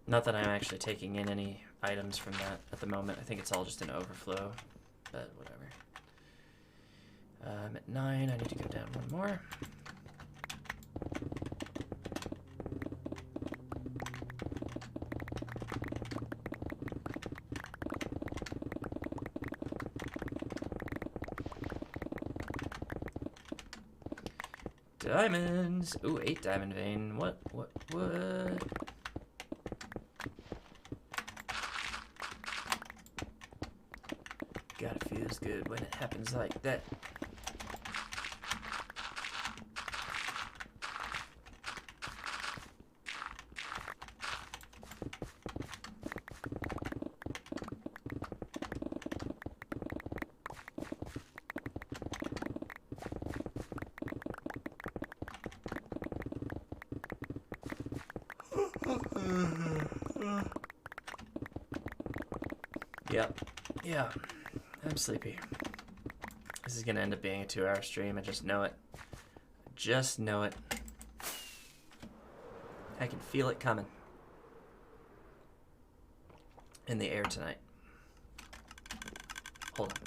Not that I'm actually taking in any items from that at the moment. I think it's all just an overflow, but whatever. I'm at 9, I need to go down one more. Diamonds! Ooh, 8 diamond vein. What? God, it feels good when it happens like that. Yep. Yeah. I'm sleepy. This is gonna end up being a 2-hour stream. I just know it. I just know it. I can feel it coming. In the air tonight. Hold on.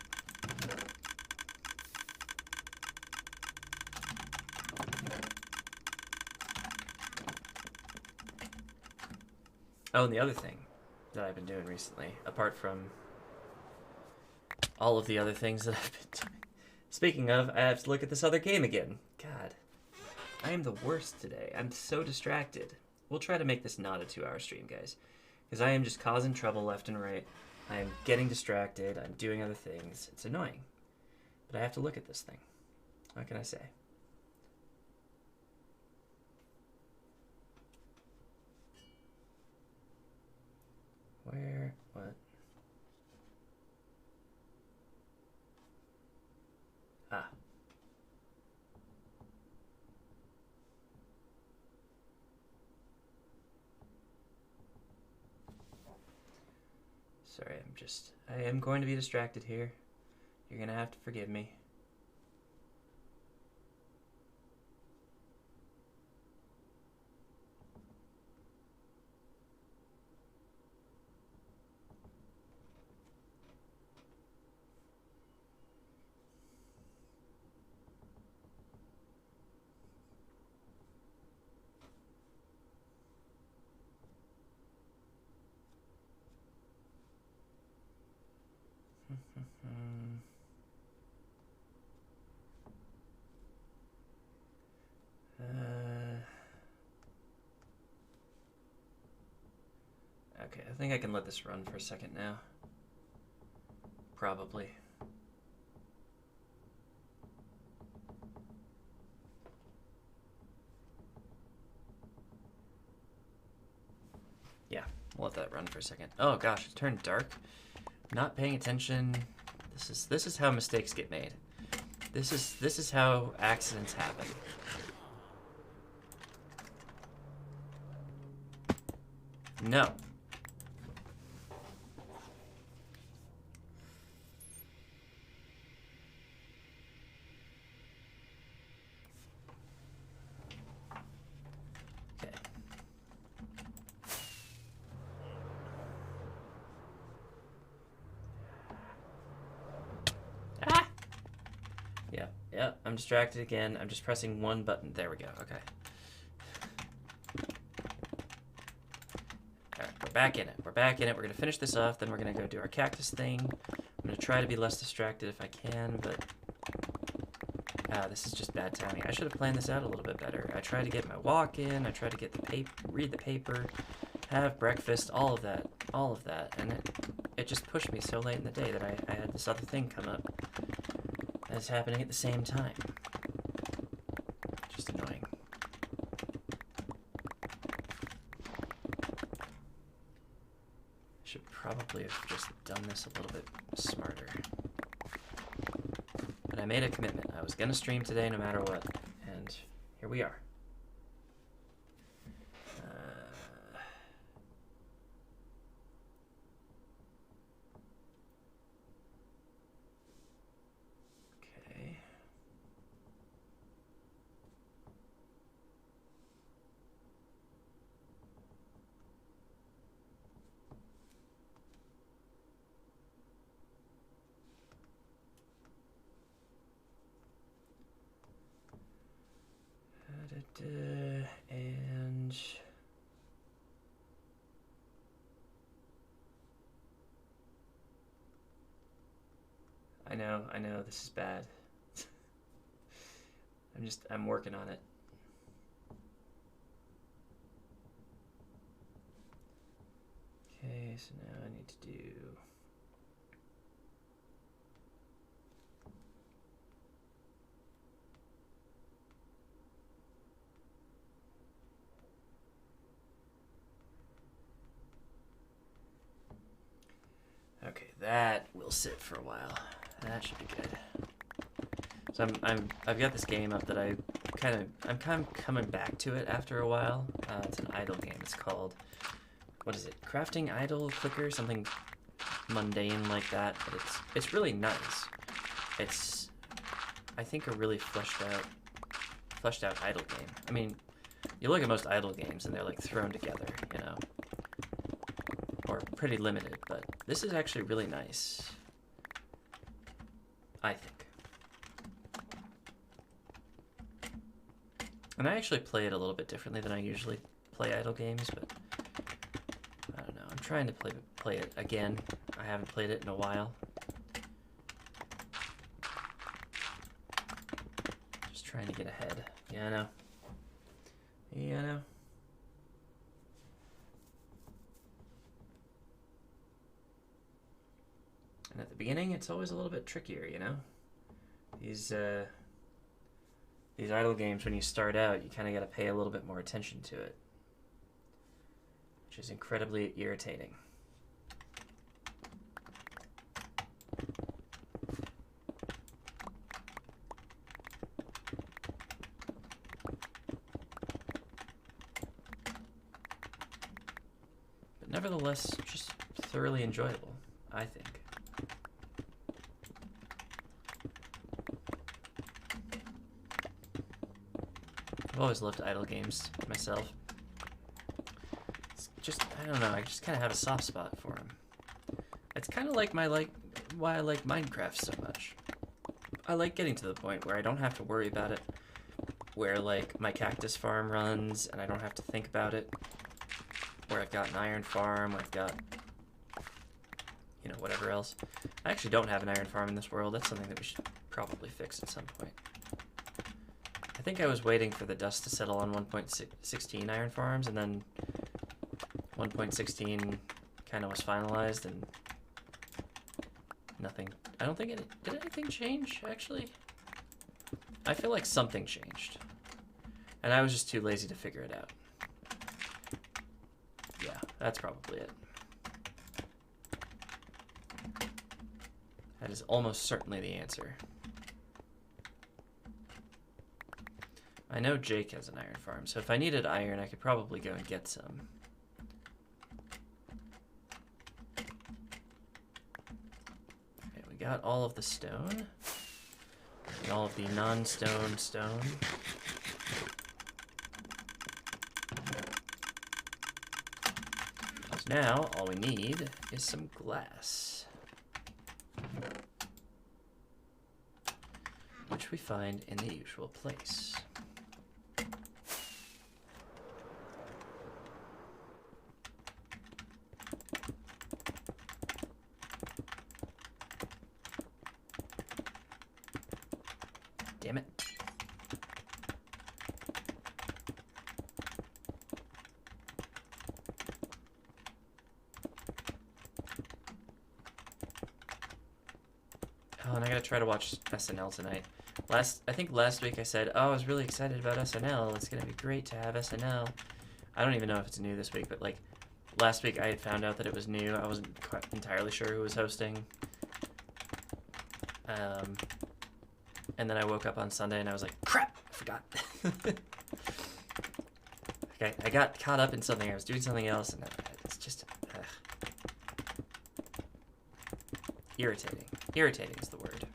Oh, and the other thing that I've been doing recently, apart from all of the other things that I've been doing. Speaking of, I have to look at this other game again. God, I am the worst today. I'm so distracted. We'll try to make this not a 2-hour stream, guys, because I am just causing trouble left and right. I am getting distracted. I'm doing other things. It's annoying, but I have to look at this thing. What can I say? Where? What? Sorry, I am going to be distracted here. You're gonna have to forgive me. Okay, I think I can let this run for a second now. Probably. Yeah, we'll let that run for a second. Oh gosh, it turned dark. Not paying attention. This is how mistakes get made. This is how accidents happen. No. Okay. Ah! Yeah, I'm distracted again. I'm just pressing one button. There we go. Okay. Alright, we're back in it. We're back in it. We're going to finish this off, then we're going to go do our cactus thing. I'm going to try to be less distracted if I can, but... this is just bad timing. I should have planned this out a little bit better. I tried to get my walk in, I tried to get the paper, read the paper, have breakfast, all of that, and it just pushed me so late in the day that I had this other thing come up that's happening at the same time. Just annoying. Should probably have just done this a little bit smarter. But I made a commitment. I was going to stream today no matter what, and here we are. Okay. And I know this is bad. I'm working on it. Okay, so now I need to do okay, that will sit for a while. That should be good. So I've got this game up that I'm kind of coming back to it after a while. It's an idle game. It's called, what is it? Crafting Idle Clicker, something mundane like that. But it's really nice. It's, I think, a really fleshed out idle game. I mean, you look at most idle games and they're like thrown together, you know, or pretty limited. But this is actually really nice, I think. And I actually play it a little bit differently than I usually play idle games, but I don't know. I'm trying to play it again. I haven't played it in a while. Just trying to get ahead. Yeah, I know. Yeah, I know. And at the beginning, it's always a little bit trickier, you know? These idle games, when you start out, you kind of got to pay a little bit more attention to it, which is incredibly irritating. But nevertheless, just thoroughly enjoyable. I think. I've always loved idle games myself. It's just, I don't know, I just kind of have a soft spot for them. It's kind of like why I like Minecraft so much. I like getting to the point where I don't have to worry about it, where like my cactus farm runs and I don't have to think about it, where I've got an iron farm, I've got, you know, whatever else. I actually don't have an iron farm in this world. That's something that we should probably fix at some point. I think I was waiting for the dust to settle on 1.16 iron farms, and then 1.16 kind of was finalized, and nothing. I don't think did anything change, actually? I feel like something changed, and I was just too lazy to figure it out. Yeah, that's probably it. That is almost certainly the answer. I know Jake has an iron farm, so if I needed iron, I could probably go and get some. Okay, we got all of the stone. And all of the non-stone stone. So now, all we need is some glass. Which we find in the usual place. Damn it. Oh, and I gotta try to watch SNL tonight. I think last week I said, oh, I was really excited about SNL. It's gonna be great to have SNL. I don't even know if it's new this week, but like last week I had found out that it was new. I wasn't quite entirely sure who was hosting. And then I woke up on Sunday and I was like, crap, I forgot. Okay, I got caught up in something. I was doing something else, and it's just irritating. Irritating is the word.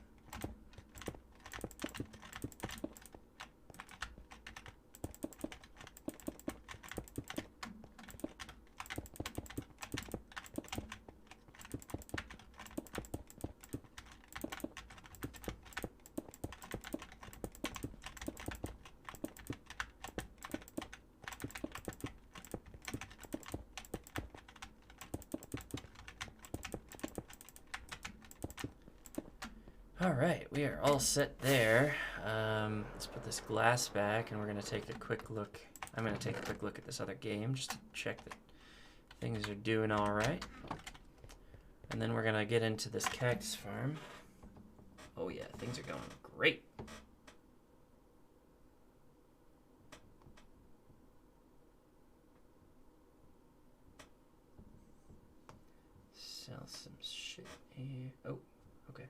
All right, we are all set there. Let's put this glass back, and we're gonna take a quick look. I'm gonna take a quick look at this other game just to check that things are doing all right. And then we're gonna get into this cactus farm. Oh yeah, things are going great. Sell some shit here. Oh, okay.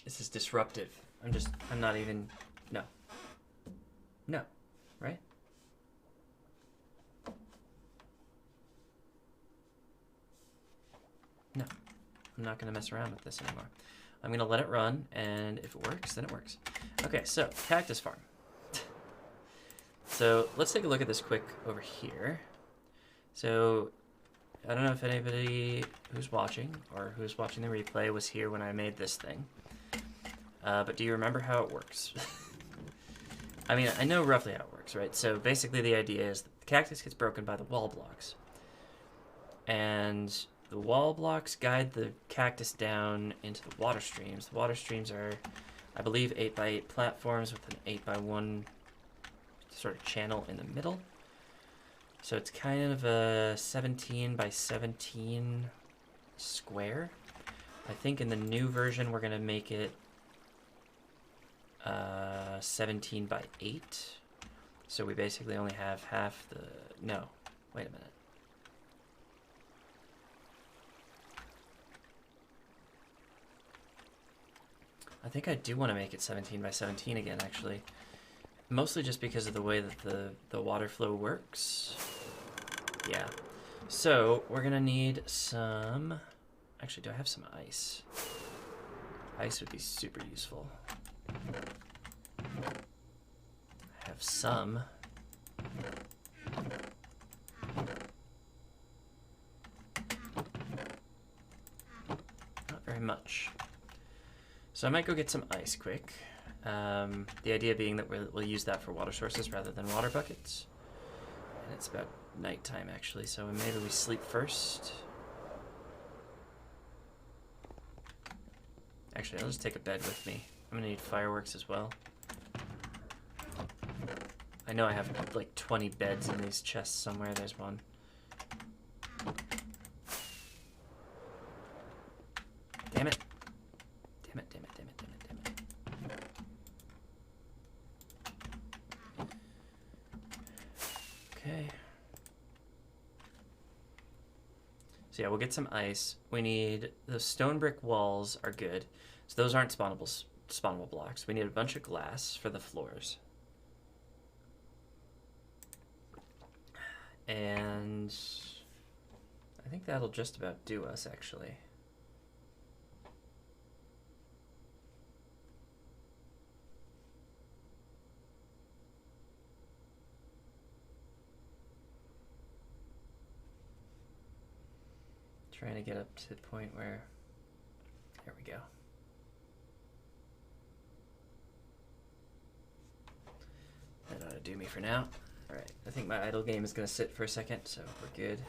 This is disruptive. I'm not even, no. No, right? No, I'm not gonna mess around with this anymore. I'm gonna let it run, and if it works, then it works. Okay, so cactus farm. So let's take a look at this quick over here. So I don't know if anybody who's watching or who's watching the replay was here when I made this thing. But do you remember how it works? I mean, I know roughly how it works, right? So basically the idea is that the cactus gets broken by the wall blocks. And the wall blocks guide the cactus down into the water streams. The water streams are, I believe, 8x8 platforms with an 8x1 sort of channel in the middle. So it's kind of a 17x17 square. I think in the new version we're going to make it 17 by 8. So we basically only have half the... No, wait a minute. I think I do want to make it 17 by 17 again, actually. Mostly just because of the way that the water flow works. Yeah. So, we're going to need some... Actually, do I have some ice? Ice would be super useful. I have some. Not very much. So I might go get some ice quick. The idea being that we'll use that for water sources rather than water buckets. And it's about nighttime actually, so maybe we sleep first. Actually, I'll just take a bed with me. I'm gonna need fireworks as well. I know I have like 20 beds in these chests somewhere. There's one. Damn it. Damn it, damn it, damn it, damn it, damn it. Okay. So yeah, we'll get some ice. We need... The stone brick walls are good. So those aren't spawnable blocks. We need a bunch of glass for the floors. And I think that'll just about do us, actually. Trying to get up to the point where... There we go. That ought to do me for now. Alright, I think my idle game is going to sit for a second, so we're good.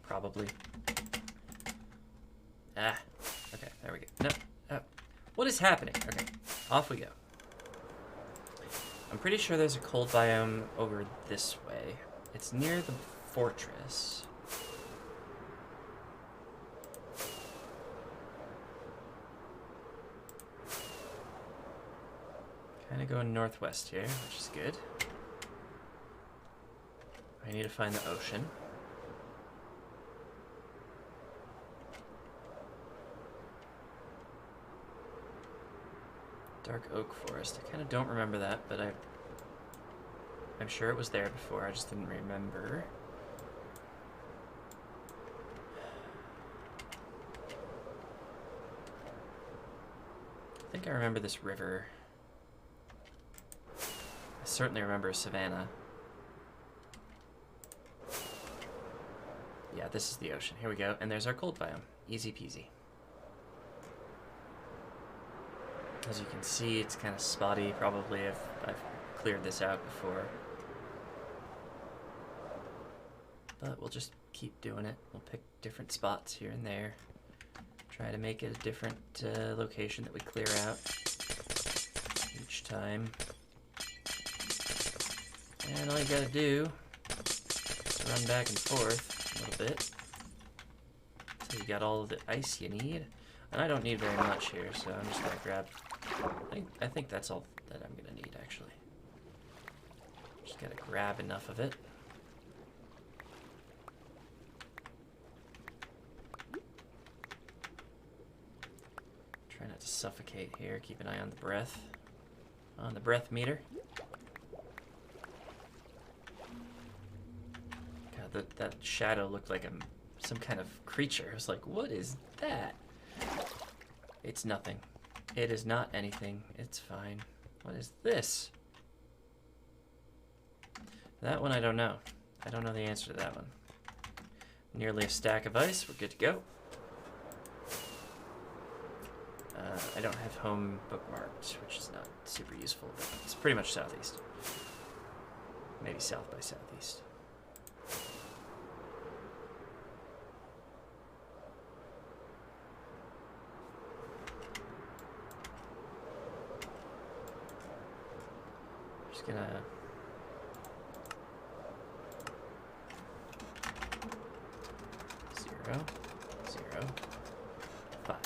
Probably. Ah, okay, there we go. No, what is happening? Okay, off we go. I'm pretty sure there's a cold biome over this way. It's near the fortress. Kind of going northwest here, which is good. I need to find the ocean. Dark oak forest. I kind of don't remember that, but I'm sure it was there before. I just didn't remember. I think I remember this river. I certainly remember a savanna. Yeah, this is the ocean. Here we go. And there's our cold biome. Easy peasy. As you can see, it's kind of spotty. Probably I've cleared this out before. But we'll just keep doing it. We'll pick different spots here and there. Try to make it a different location that we clear out each time. And all you gotta do is run back and forth a little bit. So you got all of the ice you need. And I don't need very much here, so I'm just gonna grab... I think that's all that I'm gonna need, actually. Just gotta grab enough of it. Try not to suffocate here. Keep an eye on the breath. On the breath meter. God, that shadow looked like some kind of creature. I was like, what is that? It's nothing. It is not anything. It's fine. What is this? That one I don't know. I don't know the answer to that one. Nearly a stack of ice. We're good to go. I don't have home bookmarked, which is not super useful, but it's pretty much southeast. Maybe south by southeast. Just gonna 0, 0, 5.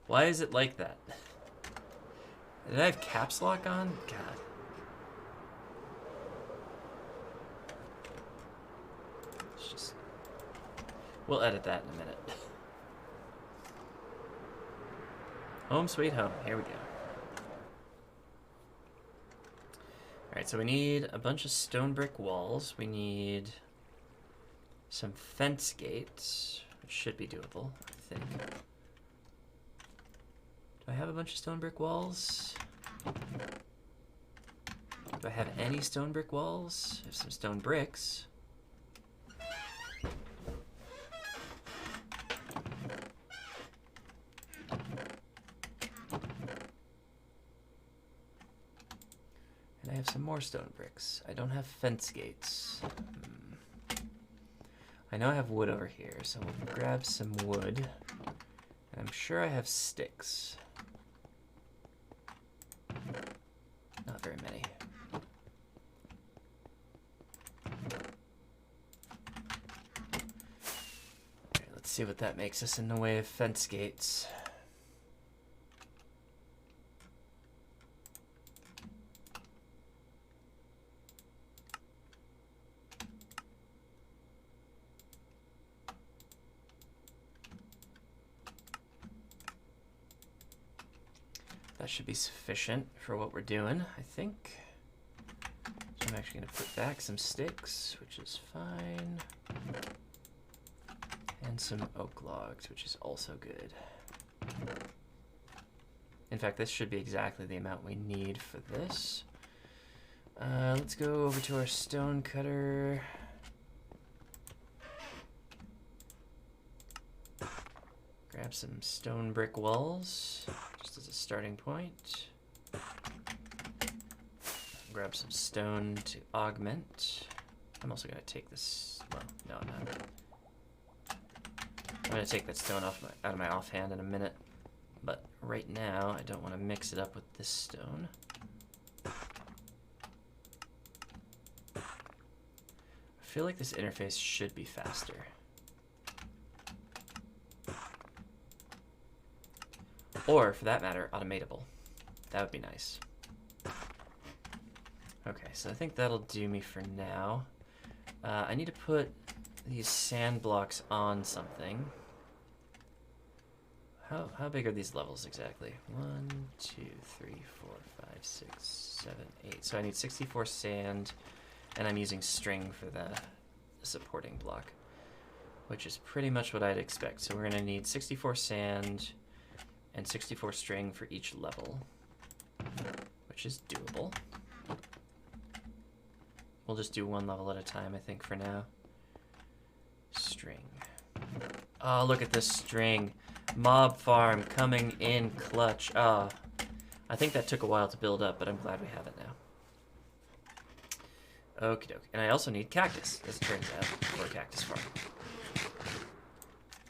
Why is it like that? Did I have caps lock on? God. It's just... We'll edit that in a minute. Home sweet home. Here we go. Alright, so we need a bunch of stone brick walls. We need some fence gates, which should be doable, I think. Do I have a bunch of stone brick walls? Do I have any stone brick walls? I have some stone bricks. And I have some more stone bricks. I don't have fence gates. I know I have wood over here, so we'll grab some wood. And I'm sure I have sticks. Not very many. Okay, let's see what that makes us in the way of fence gates. That should be sufficient for what we're doing, I think. So I'm actually going to put back some sticks, which is fine. And some oak logs, which is also good. In fact, this should be exactly the amount we need for this. Let's go over to our stone cutter. Grab some stone brick walls, just as a starting point. Grab some stone to augment. I'm also going to take this, well, no, I'm not. I'm going to take that stone out of my offhand in a minute, but right now I don't want to mix it up with this stone. I feel like this interface should be faster. Or, for that matter, automatable. That would be nice. Okay, so I think that'll do me for now. I need to put these sand blocks on something. How big are these levels exactly? 1, 2, 3, 4, 5, 6, 7, 8. So I need 64 sand, and I'm using string for the supporting block, which is pretty much what I'd expect. So we're going to need 64 sand and 64 string for each level, which is doable. We'll just do one level at a time, I think, for now. String. Oh, look at this string. Mob farm coming in clutch. Ah, I think that took a while to build up, but I'm glad we have it now. Okie doke. And I also need cactus, as it turns out, for a cactus farm.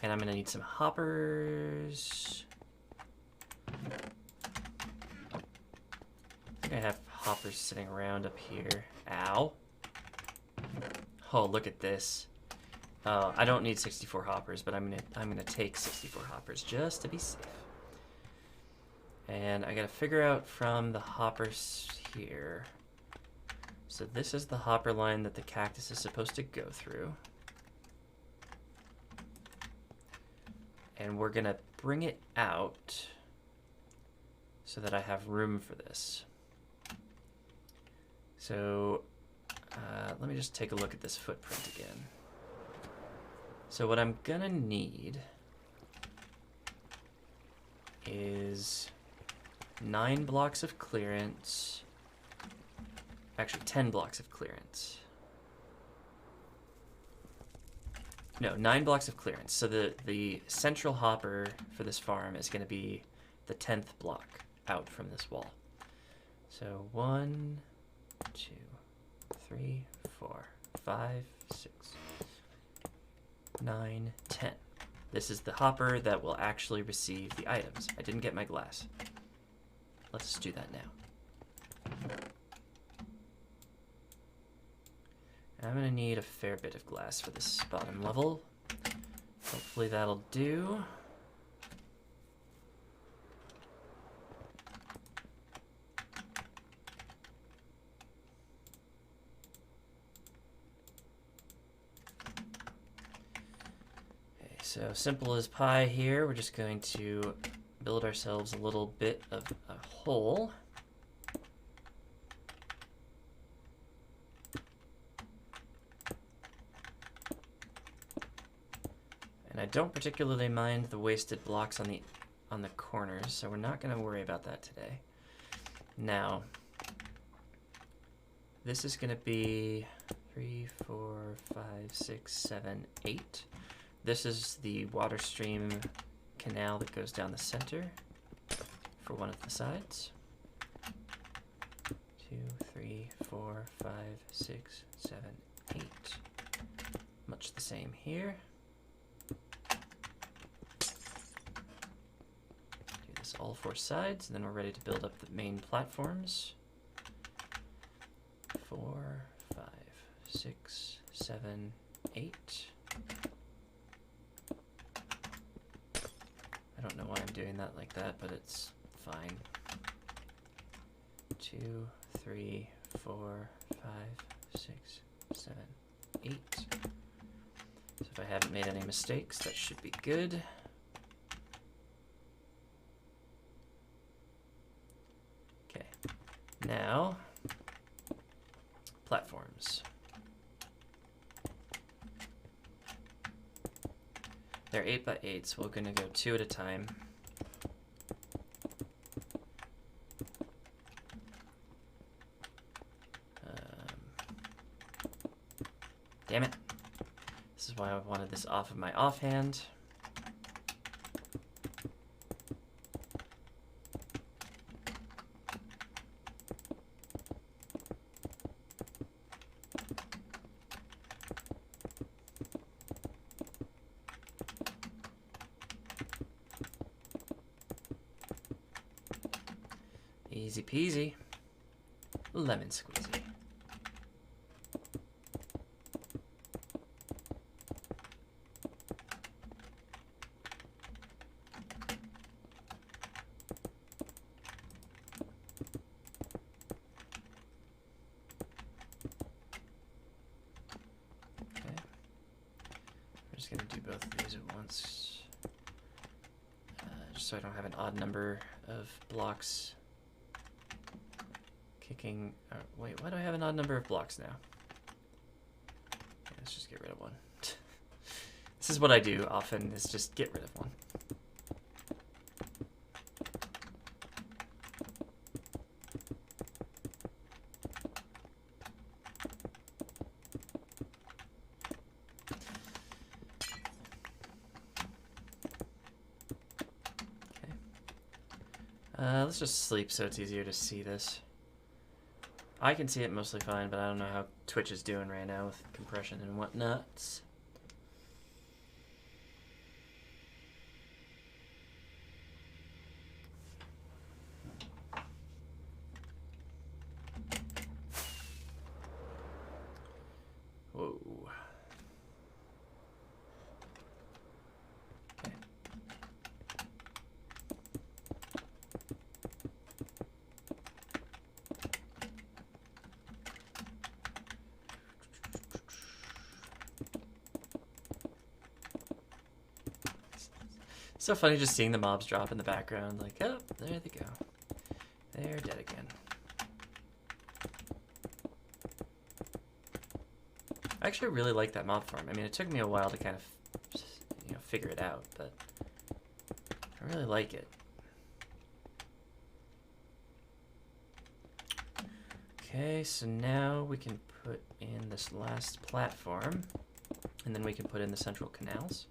And I'm going to need some hoppers. I think I have hoppers sitting around up here. Ow. Oh, look at this. I don't need 64 hoppers, but I'm gonna take 64 hoppers just to be safe. And I gotta figure out from the hoppers here. So this is the hopper line that the cactus is supposed to go through. And we're gonna bring it out so that I have room for this. So let me just take a look at this footprint again. So what I'm gonna need is 9 blocks of clearance, actually 10 blocks of clearance. No, 9 blocks of clearance. So the central hopper for this farm is gonna be the 10th block out from this wall. So 1, 2, 3, 4, 5, 6, 9, 10. This is the hopper that will actually receive the items. I didn't get my glass. Let's do that now. I'm gonna need a fair bit of glass for this bottom level. Hopefully that'll do. Okay, so simple as pie here. We're just going to build ourselves a little bit of a hole. I don't particularly mind the wasted blocks on the corners, so we're not going to worry about that today. Now, this is going to be 3, 4, 5, 6, 7, 8. This is the water stream canal that goes down the center for one of the sides. 2, 3, 4, 5, 6, 7, 8. Much the same here. All 4 sides, and then we're ready to build up the main platforms. 4, 5, 6, 7, 8. I don't know why I'm doing that like that, but it's fine. 2, 3, 4, 5, 6, 7, 8. So if I haven't made any mistakes, that should be good. Now, platforms. They're 8 by 8, so we're going to go 2 at a time. Damn it. This is why I wanted this off of my offhand. Easy peasy, lemon squeezy. Okay, we're just gonna do both of these at once, just so I don't have an odd number of blocks. Wait, why do I have an odd number of blocks now? Okay, let's just get rid of one. This is what I do often, is just get rid of one. Okay. Let's just sleep so it's easier to see this. I can see it mostly fine, but I don't know how Twitch is doing right now with compression and whatnot. Whoa. Okay. So funny just seeing the mobs drop in the background, like, oh, there they go. They're dead again. I actually really like that mob farm. I mean, it took me a while to kind of, figure it out, but I really like it. Okay, so now we can put in this last platform, and then we can put in the central canals.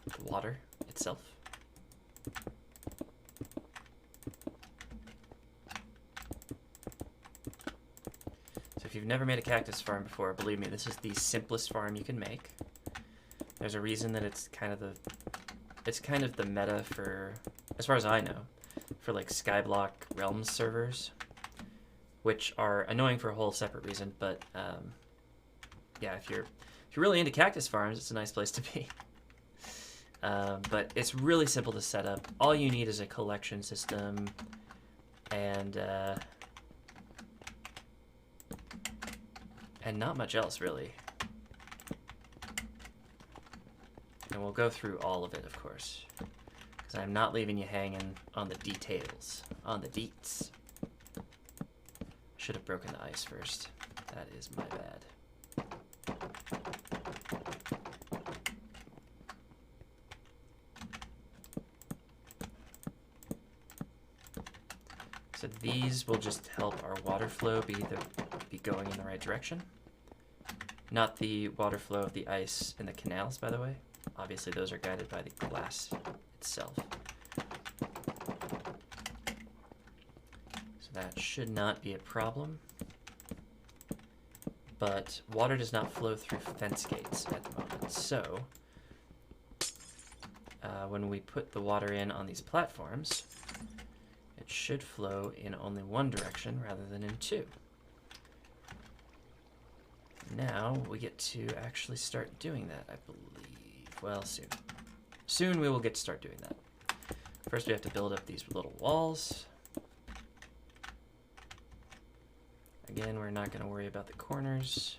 The water itself. So if you've never made a cactus farm before, believe me, this is the simplest farm you can make. There's a reason that it's kind of the meta for, as far as I know, for like Skyblock Realms servers, which are annoying for a whole separate reason. But yeah, if you're really into cactus farms, it's a nice place to be. But it's really simple to set up. All you need is a collection system and not much else, really. And we'll go through all of it, of course, because I'm not leaving you hanging on the details, on the deets. Should have broken the ice first. That is my bad. So these will just help our water flow be going in the right direction. Not the water flow of the ice in the canals, by the way. Obviously, those are guided by the glass itself. So that should not be a problem. But water does not flow through fence gates at the moment. So when we put the water in on these platforms, it should flow in only one direction rather than in two. Now we get to actually start doing that, I believe. Well, soon. Soon we will get to start doing that. First we have to build up these little walls. Again, we're not going to worry about the corners.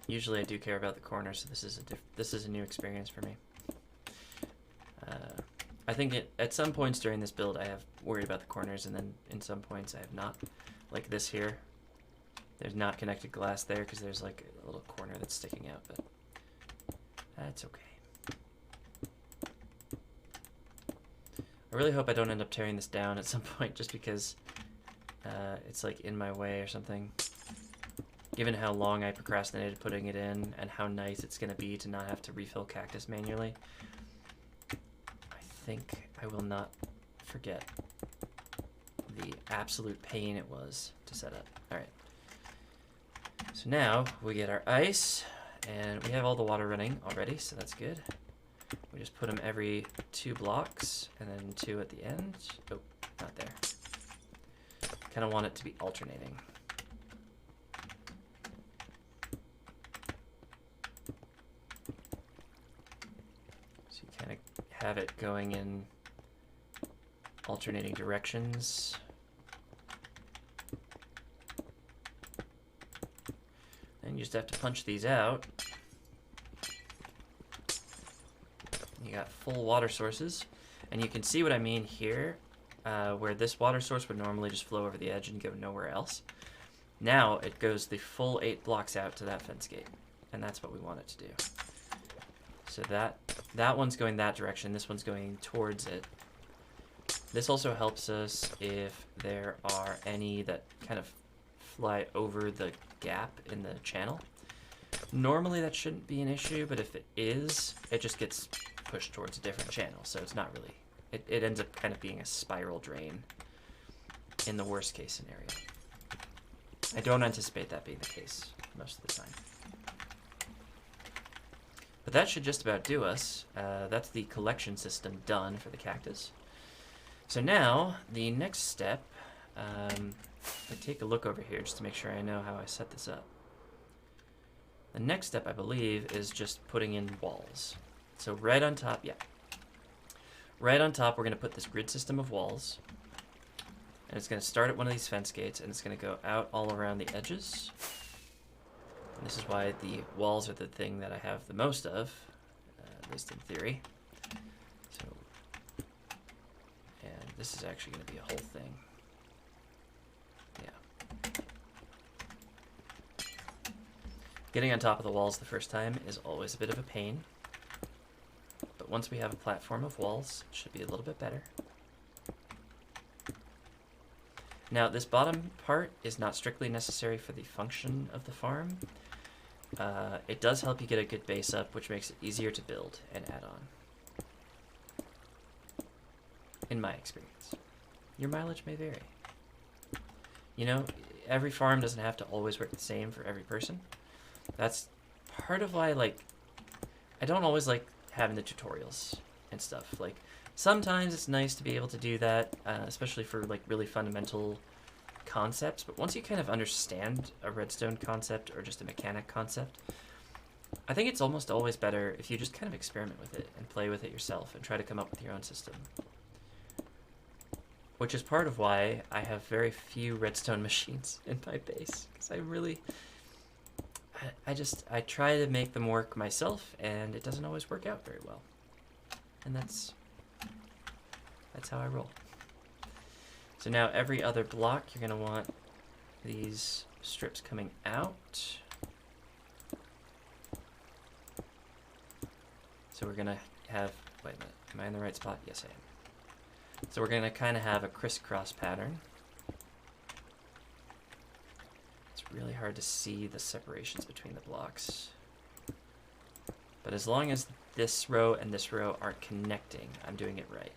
Usually I do care about the corners, so this is a new experience for me. I think at some points during this build I have worried about the corners, and then in some points I have not. Like this here, there's not connected glass there because there's like a little corner that's sticking out, but that's okay. I really hope I don't end up tearing this down at some point just because it's like in my way or something. Given how long I procrastinated putting it in and how nice it's going to be to not have to refill cactus manually, I think I will not forget the absolute pain it was to set up. All right. So now we get our ice, and we have all the water running already, so that's good. We just put them every 2 blocks, and then 2 at the end. Oh, not there. Kind of want it to be alternating. Have it going in alternating directions. And you just have to punch these out. You got full water sources, and you can see what I mean here, where this water source would normally just flow over the edge and go nowhere else. Now it goes the full 8 blocks out to that fence gate, and that's what we want it to do. So that one's going that direction, this one's going towards it. This also helps us if there are any that kind of fly over the gap in the channel. Normally that shouldn't be an issue, but if it is, it just gets pushed towards a different channel, so it's not really, it ends up kind of being a spiral drain in the worst case scenario. I don't anticipate that being the case most of the time. But that should just about do us. That's the collection system done for the cactus. So now, the next step, I take a look over here just to make sure I know how I set this up. The next step, I believe, is just putting in walls. So right on top, yeah. Right on top, we're going to put this grid system of walls. And it's going to start at one of these fence gates, and it's going to go out all around the edges. And this is why the walls are the thing that I have the most of, at least in theory. So, and this is actually going to be a whole thing. Yeah. Getting on top of the walls the first time is always a bit of a pain. But once we have a platform of walls, it should be a little bit better. Now, this bottom part is not strictly necessary for the function of the farm. It does help you get a good base up, which makes it easier to build and add on. In my experience. Your mileage may vary. You know, every farm doesn't have to always work the same for every person. That's part of why, like, I don't always like having the tutorials and stuff. Like, sometimes it's nice to be able to do that, especially for, like, really fundamental concepts. But once you kind of understand a redstone concept or just a mechanic concept, I think it's almost always better if you just kind of experiment with it and play with it yourself and try to come up with your own system. Which is part of why I have very few redstone machines in my base, because I try to make them work myself, and it doesn't always work out very well. And that's how I roll. So now every other block, you're going to want these strips coming out. So we're going to have, wait a minute, am I in the right spot? Yes, I am. So we're going to kind of have a crisscross pattern. It's really hard to see the separations between the blocks. But as long as this row and this row aren't connecting, I'm doing it right.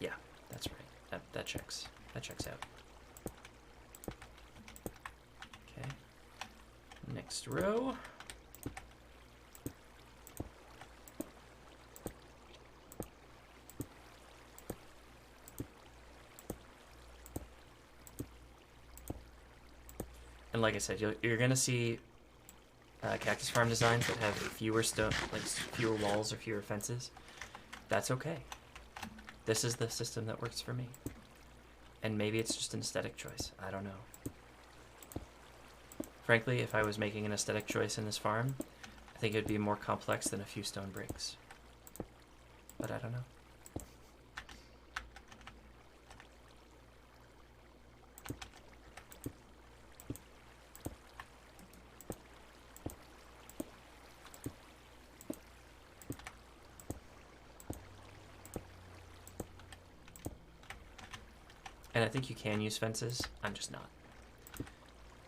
Yeah, that's right. That checks. That checks out. Okay. Next row. And like I said, you're gonna see cactus farm designs that have fewer fewer walls or fewer fences. That's okay. This is the system that works for me. And maybe it's just an aesthetic choice. I don't know. Frankly, if I was making an aesthetic choice in this farm, I think it would be more complex than a few stone bricks. But I don't know. And I think you can use fences. I'm just not.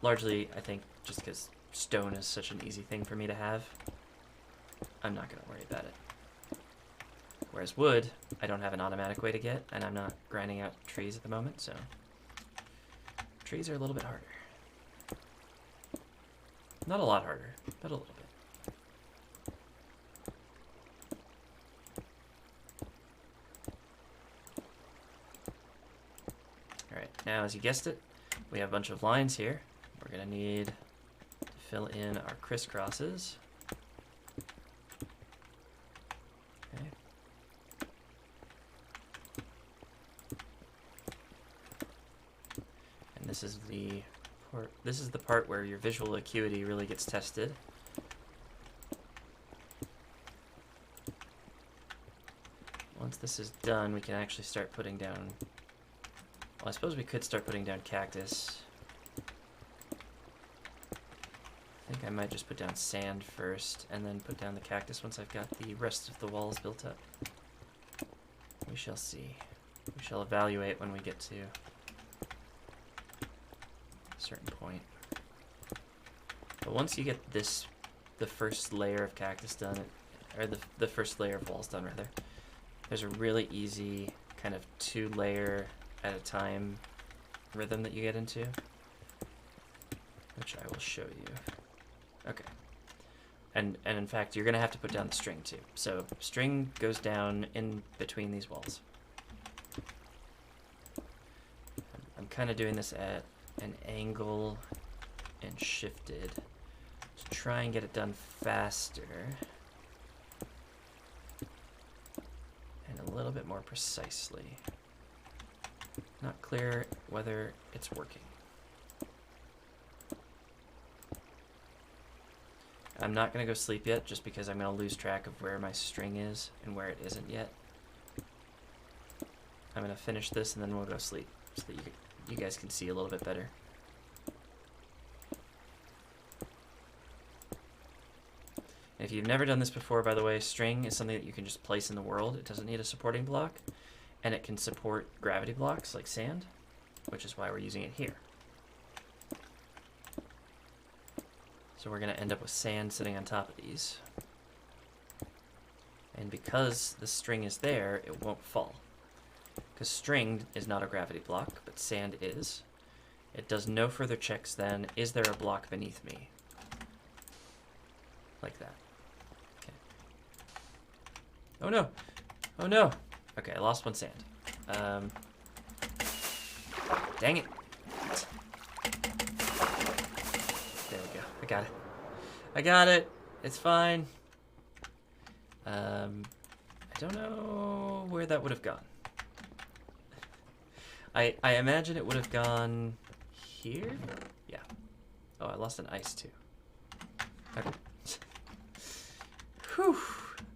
Largely, I think, just because stone is such an easy thing for me to have, I'm not going to worry about it. Whereas wood, I don't have an automatic way to get, and I'm not grinding out trees at the moment, so trees are a little bit harder. Not a lot harder, but a little bit. Now, as you guessed it, we have a bunch of lines here. We're going to need to fill in our crisscrosses. Okay. And this is the part where your visual acuity really gets tested. Once this is done, we can actually start putting down. Well, I suppose we could start putting down cactus. I think I might just put down sand first, and then put down the cactus once I've got the rest of the walls built up. We shall see. We shall evaluate when we get to a certain point. But once you get the first layer of cactus done, or the first layer of walls done, rather, there's a really easy kind of 2-layer at a time rhythm that you get into, which I will show you. Okay. And in fact, you're going to have to put down the string too. So string goes down in between these walls. I'm kind of doing this at an angle and shifted to try and get it done faster and a little bit more precisely. Not clear whether it's working. I'm not going to go sleep yet just because I'm going to lose track of where my string is and where it isn't yet. I'm going to finish this and then we'll go sleep so that you guys can see a little bit better. If you've never done this before, by the way, string is something that you can just place in the world. It doesn't need a supporting block, and it can support gravity blocks like sand, which is why we're using it here. So we're going to end up with sand sitting on top of these. And because the string is there, it won't fall. because string is not a gravity block, but sand is. It does no further checks than, is there a block beneath me? Like that. Okay. Oh no! Oh no! Okay, I lost one sand. Dang it! There we go. I got it. I got it! It's fine. I don't know where that would have gone. I imagine it would have gone here? Yeah. Oh, I lost an ice too. Okay. Whew.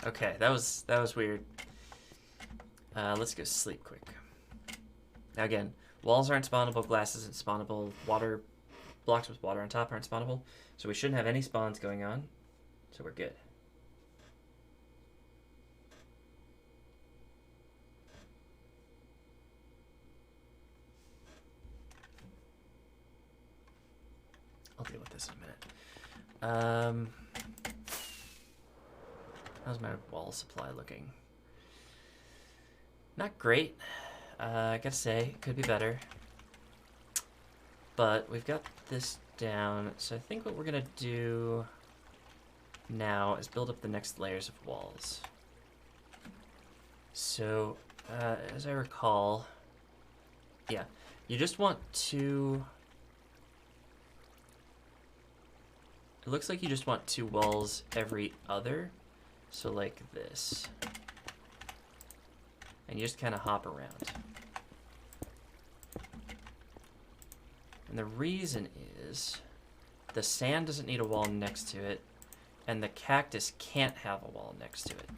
Okay, that was weird. Let's go sleep quick. Now again, walls aren't spawnable, glass isn't spawnable, water blocks with water on top aren't spawnable, so we shouldn't have any spawns going on, so we're good. I'll deal with this in a minute. How's my wall supply looking? Not great. I gotta say, it could be better. But we've got this down, so I think what we're gonna do now is build up the next layers of walls. So, as I recall, yeah, you just want to... It looks like you just want 2 walls every other, so like this. And you just kind of hop around. And the reason is the sand doesn't need a wall next to it, and the cactus can't have a wall next to it.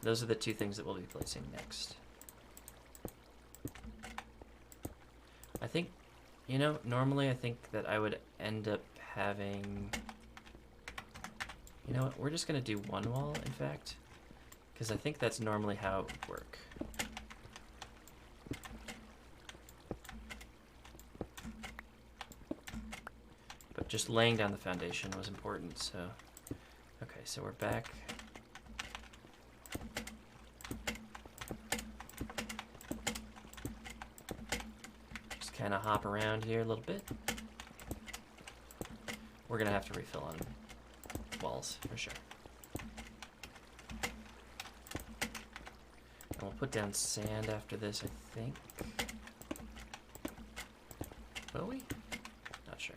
Those are the 2 things that we'll be placing next. I think, you know, normally I think that I would end up having... You know what, we're just going to do 1 wall, in fact, because I think that's normally how it would work. But just laying down the foundation was important, so... Okay, so we're back. Just kind of hop around here a little bit. We're going to have to refill on walls, for sure. And we'll put down sand after this, I think. Will we? Not sure.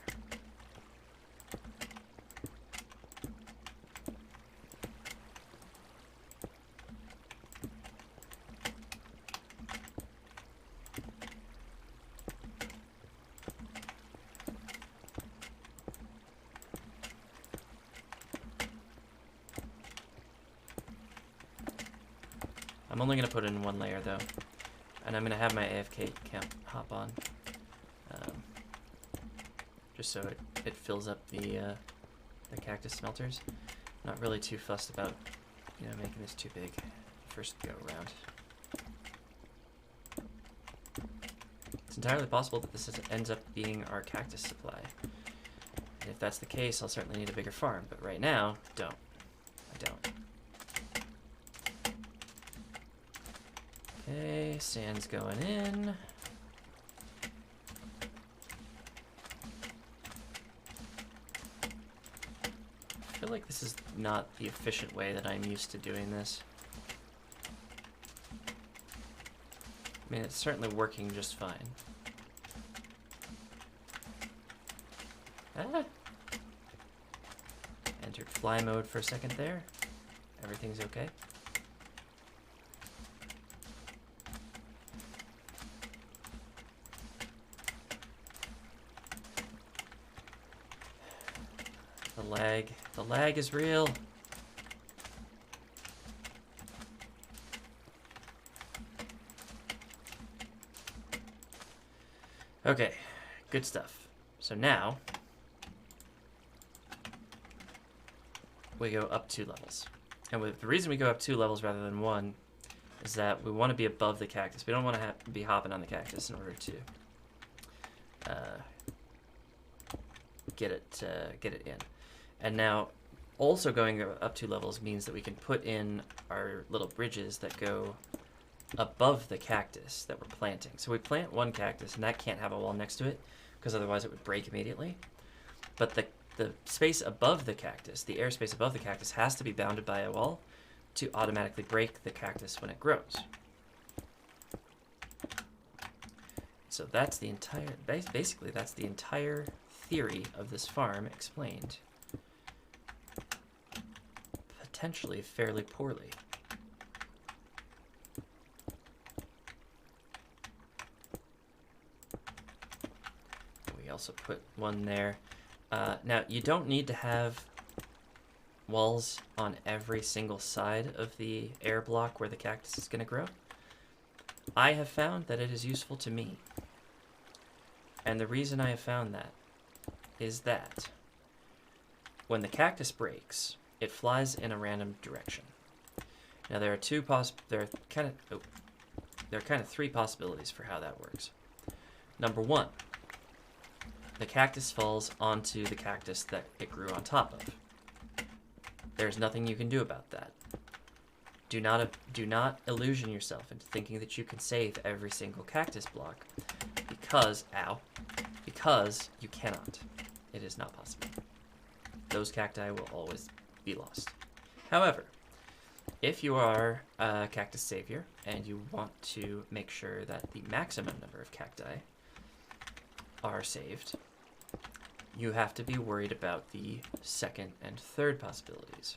I'm only going to put in 1 layer though, and I'm going to have my AFK camp hop on, just so it fills up the cactus smelters. Not really too fussed about, you know, making this too big first go around. It's entirely possible that this ends up being our cactus supply, and if that's the case, I'll certainly need a bigger farm, but right now, I don't. Okay, sand's going in. I feel like this is not the efficient way that I'm used to doing this. I mean, it's certainly working just fine. Ah! Entered fly mode for a second there. Everything's okay. The lag is real. Okay, good stuff. So now we go up 2 levels. And the reason we go up 2 levels rather than 1 is that we want to be above the cactus. We don't want to be hopping on the cactus in order to get it in. And now, also going up 2 levels means that we can put in our little bridges that go above the cactus that we're planting. So we plant one cactus, and that can't have a wall next to it, because otherwise it would break immediately. But the space above the cactus, the airspace above the cactus, has to be bounded by a wall to automatically break the cactus when it grows. So that's the entire, basically that's the entire theory of this farm explained. Potentially fairly poorly. We also put one there. Now, you don't need to have walls on every single side of the air block where the cactus is going to grow. I have found that it is useful to me. And the reason I have found that is that when the cactus breaks, it flies in a random direction. Now there are kind of three possibilities for how that works. Number one, the cactus falls onto the cactus that it grew on top of. There's nothing you can do about that. Do not illusion yourself into thinking that you can save every single cactus block because you cannot. It is not possible. Those cacti will always be lost. However, if you are a cactus savior and you want to make sure that the maximum number of cacti are saved, you have to be worried about the second and third possibilities.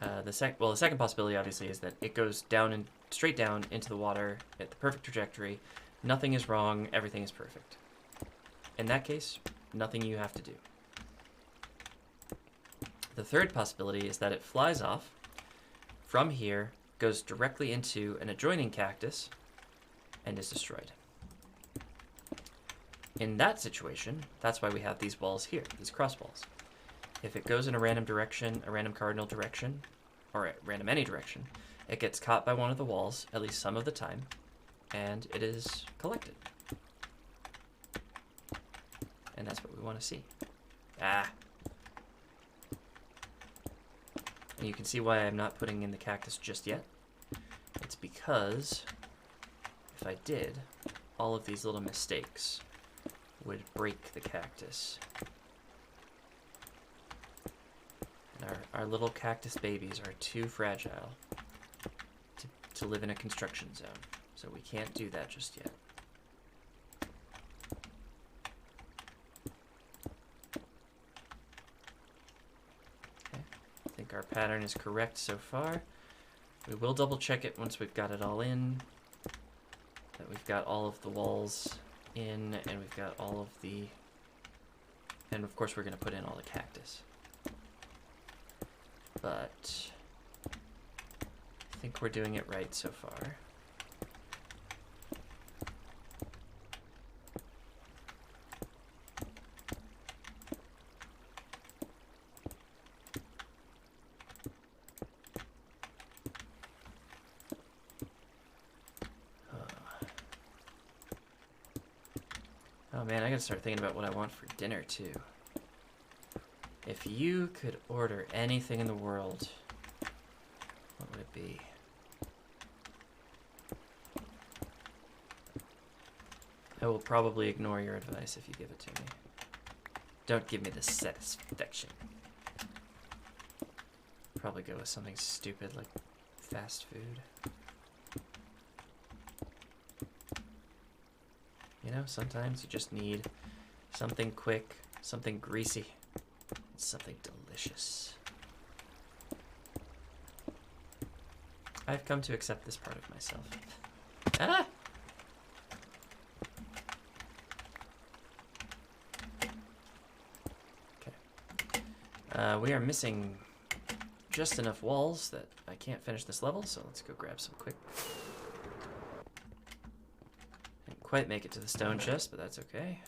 The second possibility obviously is that it goes down and straight down into the water at the perfect trajectory. Nothing is wrong. Everything is perfect. In that case, nothing you have to do. The third possibility is that it flies off from here, goes directly into an adjoining cactus, and is destroyed. In that situation, that's why we have these walls here, these cross walls. If it goes in a random direction, a random cardinal direction, or a random any direction, it gets caught by one of the walls, at least some of the time, and it is collected. And that's what we want to see. And you can see why I'm not putting in the cactus just yet. It's because if I did, all of these little mistakes would break the cactus. And our little cactus babies are too fragile to live in a construction zone. So we can't do that just yet. Okay, I think our pattern is correct so far. We will double check it once we've got it all in. That we've got all of the walls in, and we've got all of the, and of course we're going to put in all the cactus. But I think we're doing it right so far. Oh man, I gotta start thinking about what I want for dinner too. If you could order anything in the world, what would it be? I will probably ignore your advice if you give it to me. Don't give me the satisfaction. Probably go with something stupid like fast food. You know, sometimes you just need something quick, something greasy, something delicious. I've come to accept this part of myself. Ah! Okay. We are missing just enough walls that I can't finish this level, so let's go grab some quick. Didn't quite make it to the stone chest, but that's okay.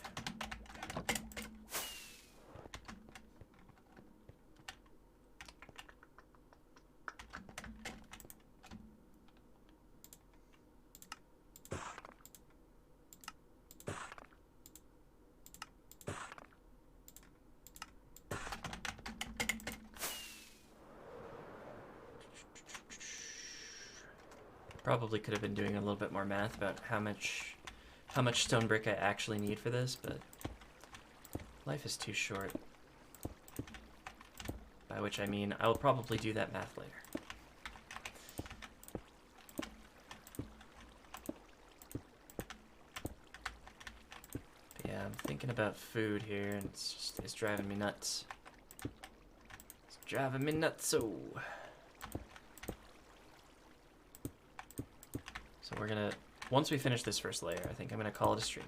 Probably could have been doing a little bit more math about how much stone brick I actually need for this, but life is too short. By which I mean I will probably do that math later. But yeah, I'm thinking about food here, and it's driving me nuts. It's driving me nuts. So we're gonna, once we finish this first layer, I think I'm gonna call it a stream.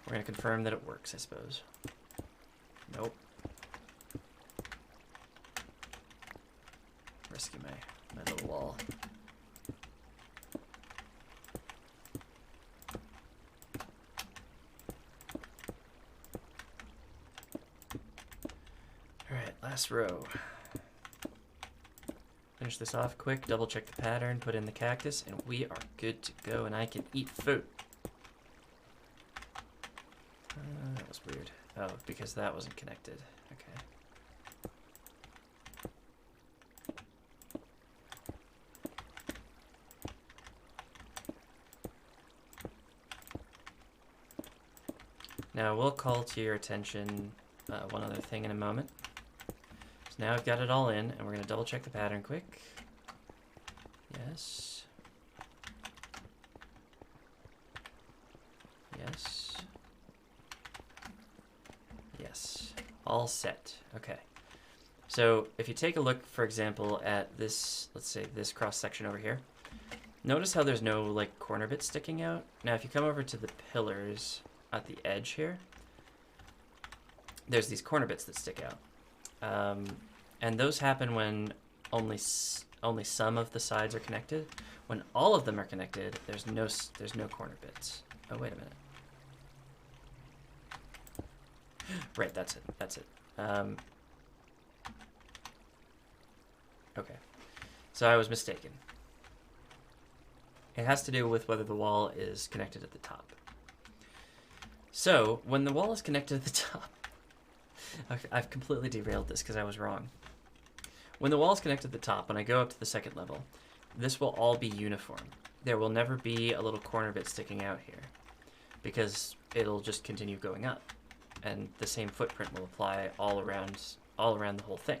We're gonna confirm that it works, I suppose. Nope. Rescue my little wall. Alright, last row. Finish this off quick, double check the pattern, put in the cactus, and we are good to go, and I can eat food. That was weird. Oh, because that wasn't connected. Okay. Now, we'll call to your attention one other thing in a moment. So now I've got it all in, and we're going to double check the pattern quick. Yes. Yes. Yes. All set. Okay. So if you take a look, for example, at this, let's say this cross section over here, notice how there's no like corner bit sticking out. Now if you come over to the pillars at the edge here, there's these corner bits that stick out. And those happen when only some of the sides are connected. When all of them are connected, there's no corner bits. Oh, wait a minute. Right, that's it. Okay, so I was mistaken. It has to do with whether the wall is connected at the top. So, when the wall is connected at the top, okay, I've completely derailed this because I was wrong. When the wall is connected at the top, when I go up to the second level, this will all be uniform. There will never be a little corner bit sticking out here because it'll just continue going up, and the same footprint will apply all around the whole thing.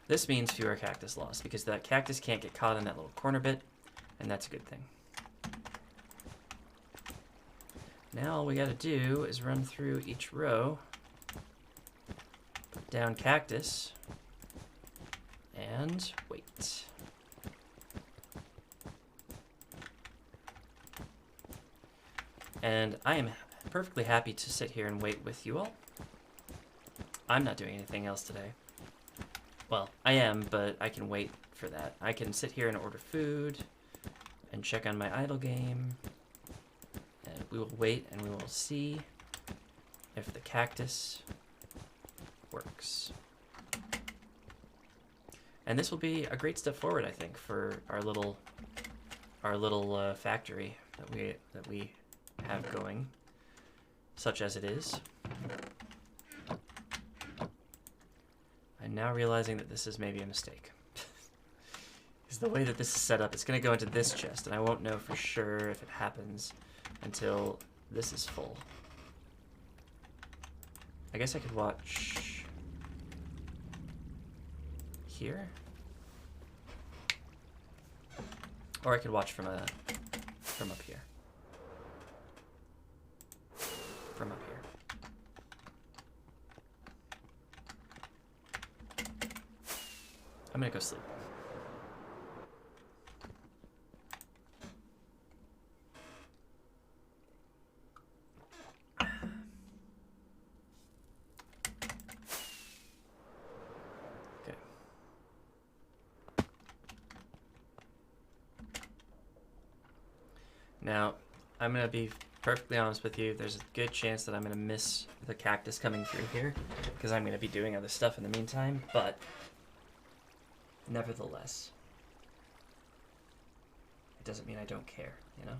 This means fewer cactus loss because that cactus can't get caught in that little corner bit, and that's a good thing. Now all we gotta do is run through each row, put down cactus, and wait. And I am perfectly happy to sit here and wait with you all. I'm not doing anything else today. Well, I am, but I can wait for that. I can sit here and order food and check on my idle game. And we will wait and we will see if the cactus works. And this will be a great step forward, I think, for our little factory that we have going, such as it is. I'm now realizing that this is maybe a mistake. Because the way that this is set up, it's going to go into this chest, and I won't know for sure if it happens until this is full. I guess I could watch here, or I could watch from up here. From up here. I'm gonna go sleep. Okay. Now, I'm gonna be perfectly honest with you. There's a good chance that I'm gonna miss the cactus coming through here because I'm gonna be doing other stuff in the meantime, but nevertheless, it doesn't mean I don't care, you know?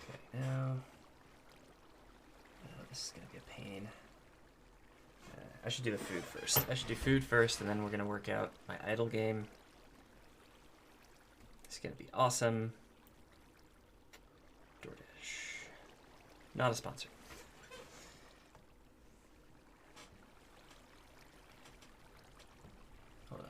Okay, now, oh, this is gonna be a pain. I should do the food first. I should do food first, and then we're gonna work out my idle game. It's gonna be awesome. DoorDash. Not a sponsor. Hold on.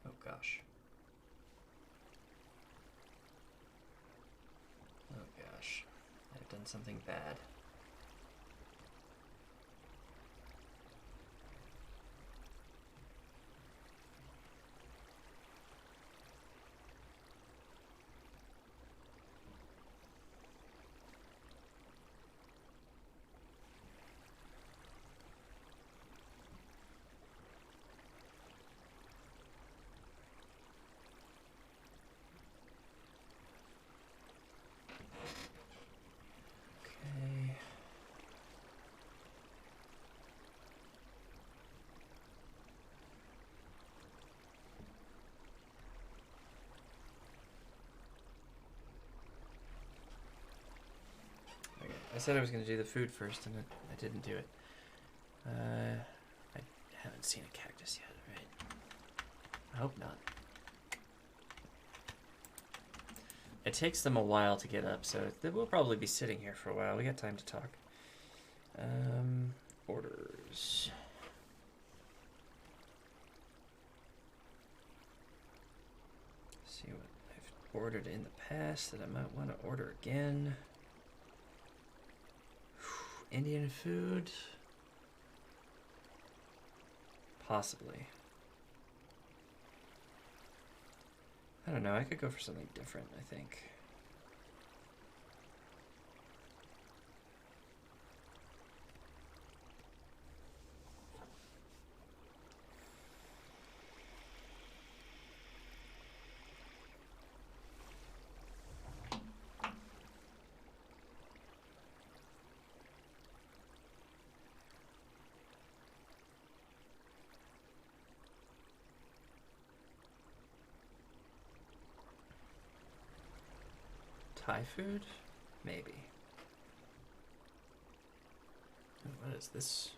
Oh gosh. Oh gosh. I've done something bad. Okay. Okay. I said I was going to do the food first, and I didn't do it. I haven't seen a cactus yet, right? I hope not. It takes them a while to get up, so they will probably be sitting here for a while. We got time to talk. Orders. See what I've ordered in the past that I might want to order again. Indian food? Possibly. I don't know, I could go for something different, I think. Thai food? Maybe. What is this?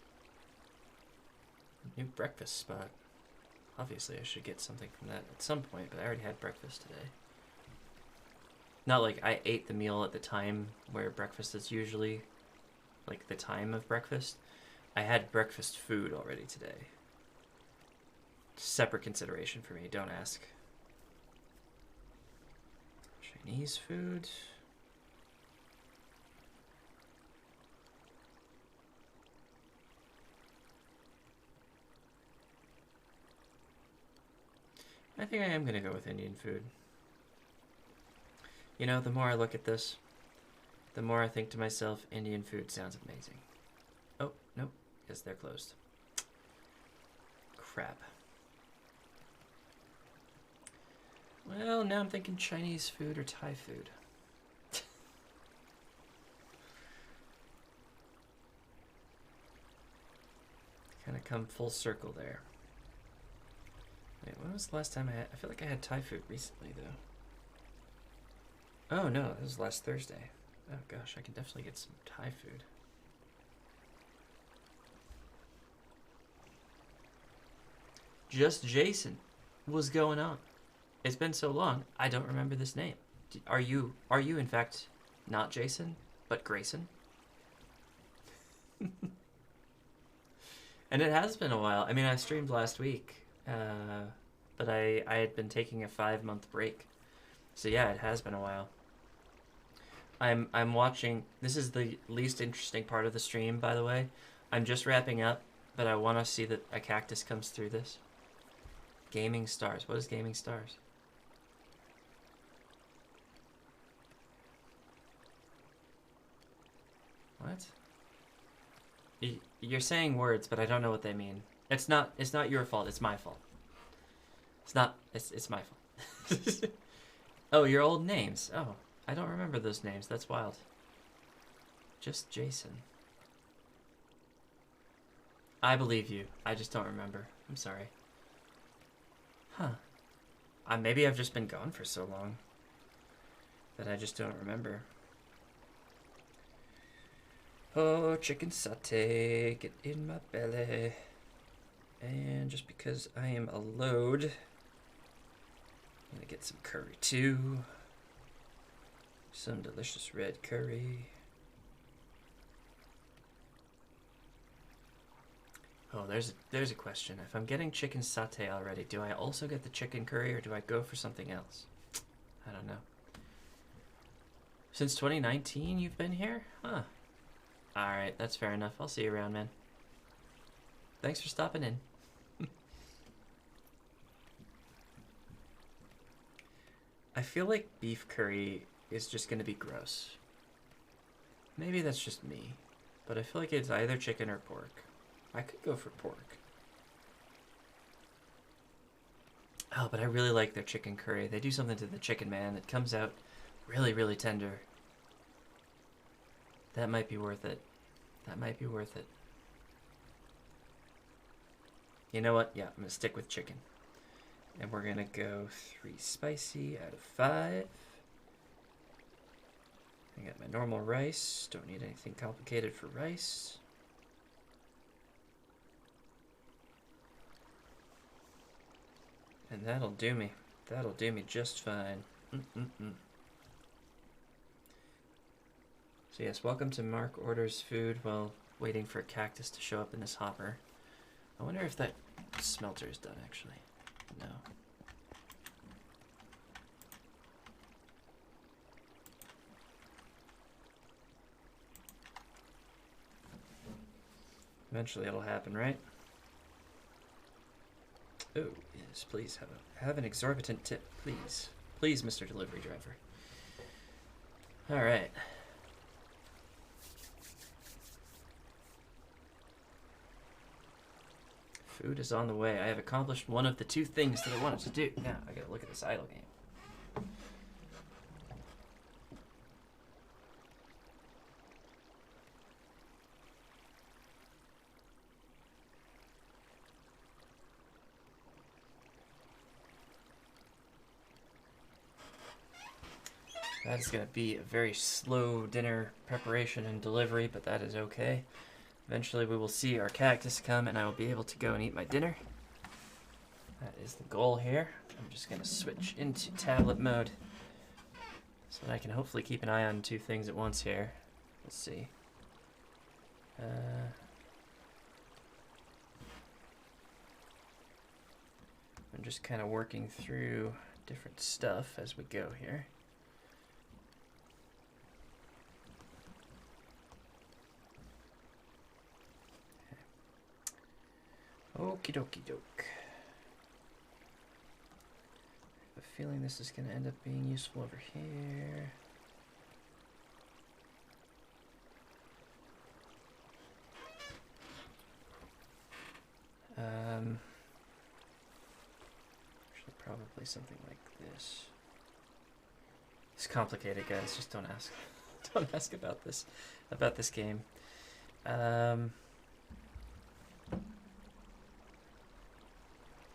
New breakfast spot. Obviously I should get something from that at some point, but I already had breakfast today. Not like I ate the meal at the time where breakfast is usually, like the time of breakfast. I had breakfast food already today. Separate consideration for me, don't ask. Chinese food. I think I am going to go with Indian food. You know, the more I look at this, the more I think to myself, Indian food sounds amazing. Oh, nope. Yes, they're closed. Crap. Well, now I'm thinking Chinese food or Thai food. Kind of come full circle there. Wait, when was the last time I feel like I had Thai food recently, though. Oh, no, that was last Thursday. Oh, gosh, I can definitely get some Thai food. Just Jason. What's going on? It's been so long, I don't remember this name. Are you in fact not Jason, but Grayson? And it has been a while. I mean, I streamed last week, but I had been taking a 5-month break. So yeah, it has been a while. I'm watching. This is the least interesting part of the stream, by the way. I'm just wrapping up, but I want to see that a cactus comes through this. Gaming stars. What is gaming stars? What? You're saying words, but I don't know what they mean. It's not your fault. It's my fault. It's my fault. Oh, your old names. Oh, I don't remember those names. That's wild. Just Jason. I believe you. I just don't remember. I'm sorry. Huh. Maybe I've just been gone for so long that I just don't remember. Oh, chicken satay, get in my belly. And just because I am a load, I'm gonna get some curry too. Some delicious red curry. Oh, there's a question. If I'm getting chicken satay already, do I also get the chicken curry or do I go for something else? I don't know. Since 2019 you've been here? Huh. Alright, that's fair enough. I'll see you around, man. Thanks for stopping in. I feel like beef curry is just gonna be gross. Maybe that's just me, but I feel like it's either chicken or pork. I could go for pork. Oh, but I really like their chicken curry. They do something to the chicken, man, that comes out really, really tender. That might be worth it. That might be worth it. You know what? Yeah, I'm gonna stick with chicken. And we're gonna go 3 spicy out of 5. I got my normal rice. Don't need anything complicated for rice. And that'll do me. That'll do me just fine. So yes, welcome to Mark Orders Food while waiting for a cactus to show up in this hopper. I wonder if that smelter is done, actually. No. Eventually it'll happen, right? Oh, yes, please have an exorbitant tip, please. Please, Mr. Delivery Driver. Alright. Food is on the way. I have accomplished one of the 2 things that I wanted to do. Now, I gotta look at this idle game. That is going to be a very slow dinner preparation and delivery, but that is okay. Eventually we will see our cactus come and I will be able to go and eat my dinner. That is the goal here. I'm just going to switch into tablet mode so that I can hopefully keep an eye on 2 things at once here. Let's see. I'm just kind of working through different stuff as we go here. Okie dokie doke. I have a feeling this is going to end up being useful over here. Actually, probably something like this. It's complicated, guys. Just don't ask. Don't ask about this game.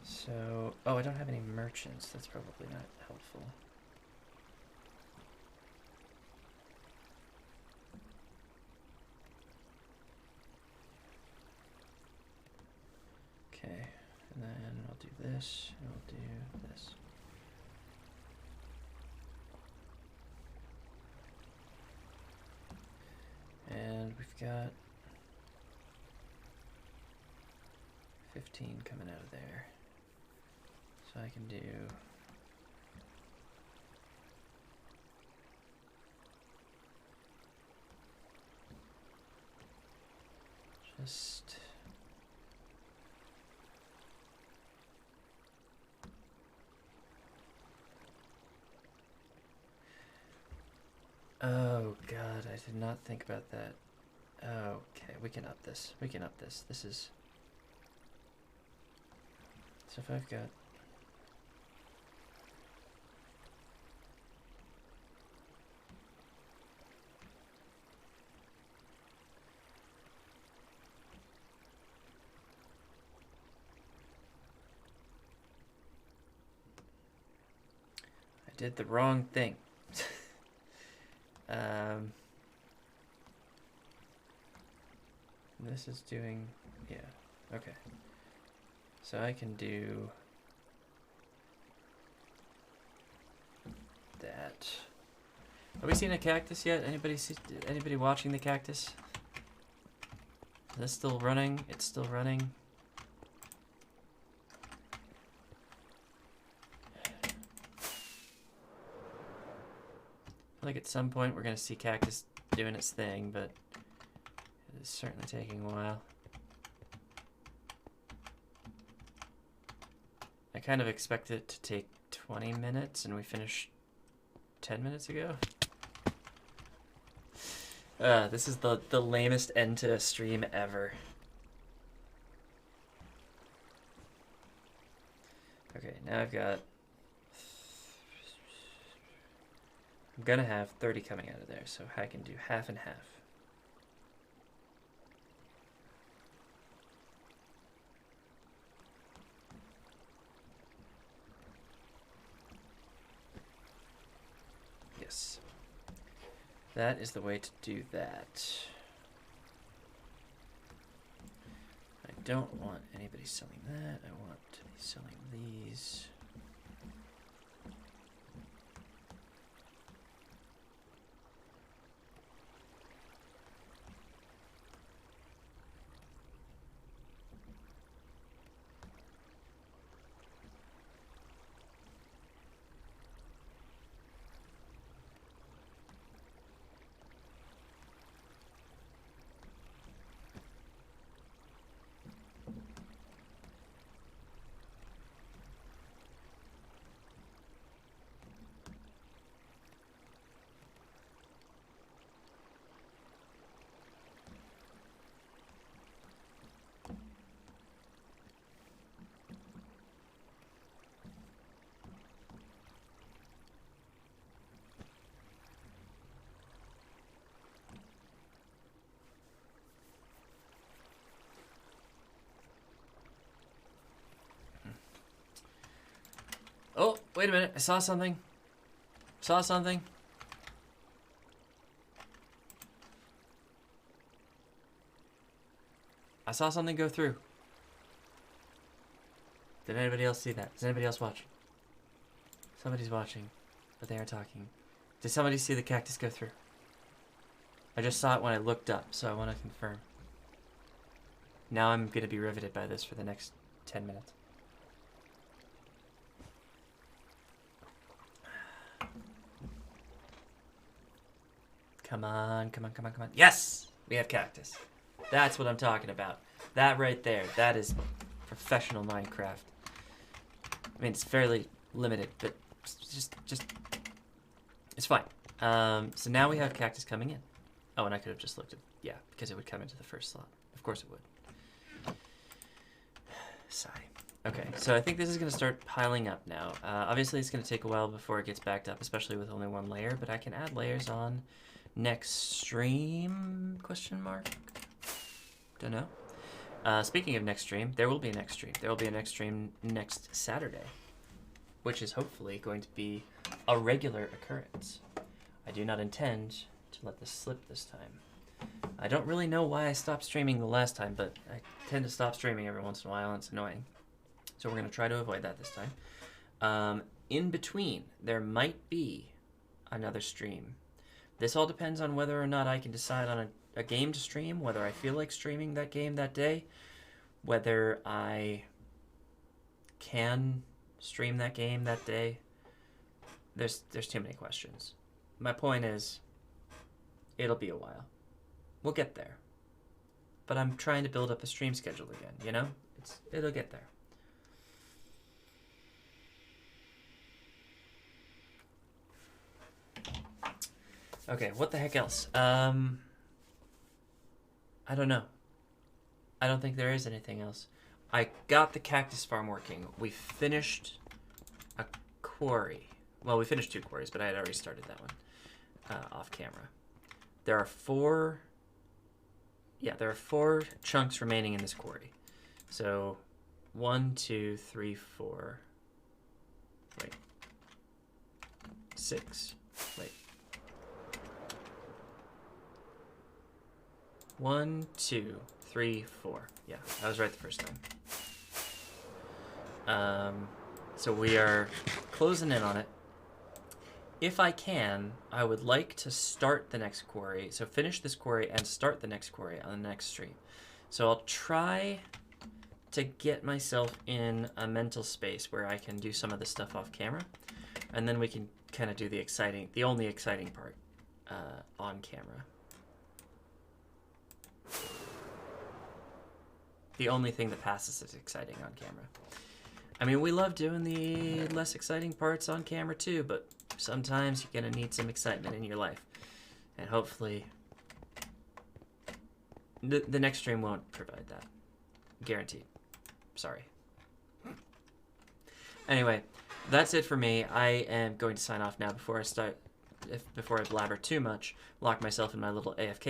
So, oh, I don't have any merchants. That's probably not helpful. Okay, and then I'll do this, and I'll do this. And we've got 15 coming out of there. So I can do just oh god, I did not think about that. Okay, we can up this. We can up this. This is so if I've got did the wrong thing. This is doing, yeah, okay. So I can do that. Have we seen a cactus yet? Anybody watching the cactus? Is this still running? It's still running. Like at some point we're gonna see cactus doing its thing, but it is certainly taking a while. I kind of expect it to take 20 minutes and we finished 10 minutes ago. This is the lamest end to a stream ever. Okay, now I've got... I'm gonna have 30 coming out of there, so I can do half and half. Yes. That is the way to do that. I don't want anybody selling that. I want to be selling these. Oh, wait a minute. I saw something. Saw something. I saw something go through. Did anybody else see that? Does anybody else watch? Somebody's watching, but they aren't talking. Did somebody see the cactus go through? I just saw it when I looked up, so I want to confirm. Now I'm going to be riveted by this for the next 10 minutes. Come on, come on, come on, come on. Yes! We have cactus. That's what I'm talking about. That right there. That is professional Minecraft. I mean, it's fairly limited, but just it's fine. So now we have cactus coming in. Oh, and I could have just looked at, yeah, because it would come into the first slot. Of course it would. Sigh. Okay, so I think this is going to start piling up now. Obviously, it's going to take a while before it gets backed up, especially with only one layer, but I can add layers on next stream, question mark? Don't know. Speaking of next stream, there will be a next stream. There will be a next stream next Saturday, which is hopefully going to be a regular occurrence. I do not intend to let this slip this time. I don't really know why I stopped streaming the last time, but I tend to stop streaming every once in a while, and it's annoying. So we're going to try to avoid that this time. In between, there might be another stream. This all depends on whether or not I can decide on a game to stream, whether I feel like streaming that game that day, whether I can stream that game that day. There's too many questions. My point is, it'll be a while. We'll get there. But I'm trying to build up a stream schedule again, you know? It'll get there. Okay, what the heck else? I don't know. I don't think there is anything else. I got the cactus farm working. We finished a quarry. Well, we finished 2 quarries, but I had already started that one off camera. There are 4 chunks remaining in this quarry. So 1, 2, 3, 4. Wait. 6. Wait. 1, 2, 3, 4. Yeah, I was right the first time. So we are closing in on it. If I can, I would like to start the next quarry. So finish this quarry and start the next quarry on the next stream. So I'll try to get myself in a mental space where I can do some of this stuff off camera. And then we can kind of do the only exciting part on camera. The only thing that passes as exciting on camera. I mean, we love doing the less exciting parts on camera too, but sometimes you're going to need some excitement in your life. And hopefully, the next stream won't provide that. Guaranteed. Sorry. Anyway, that's it for me. I am going to sign off now before I blabber too much, lock myself in my little AFK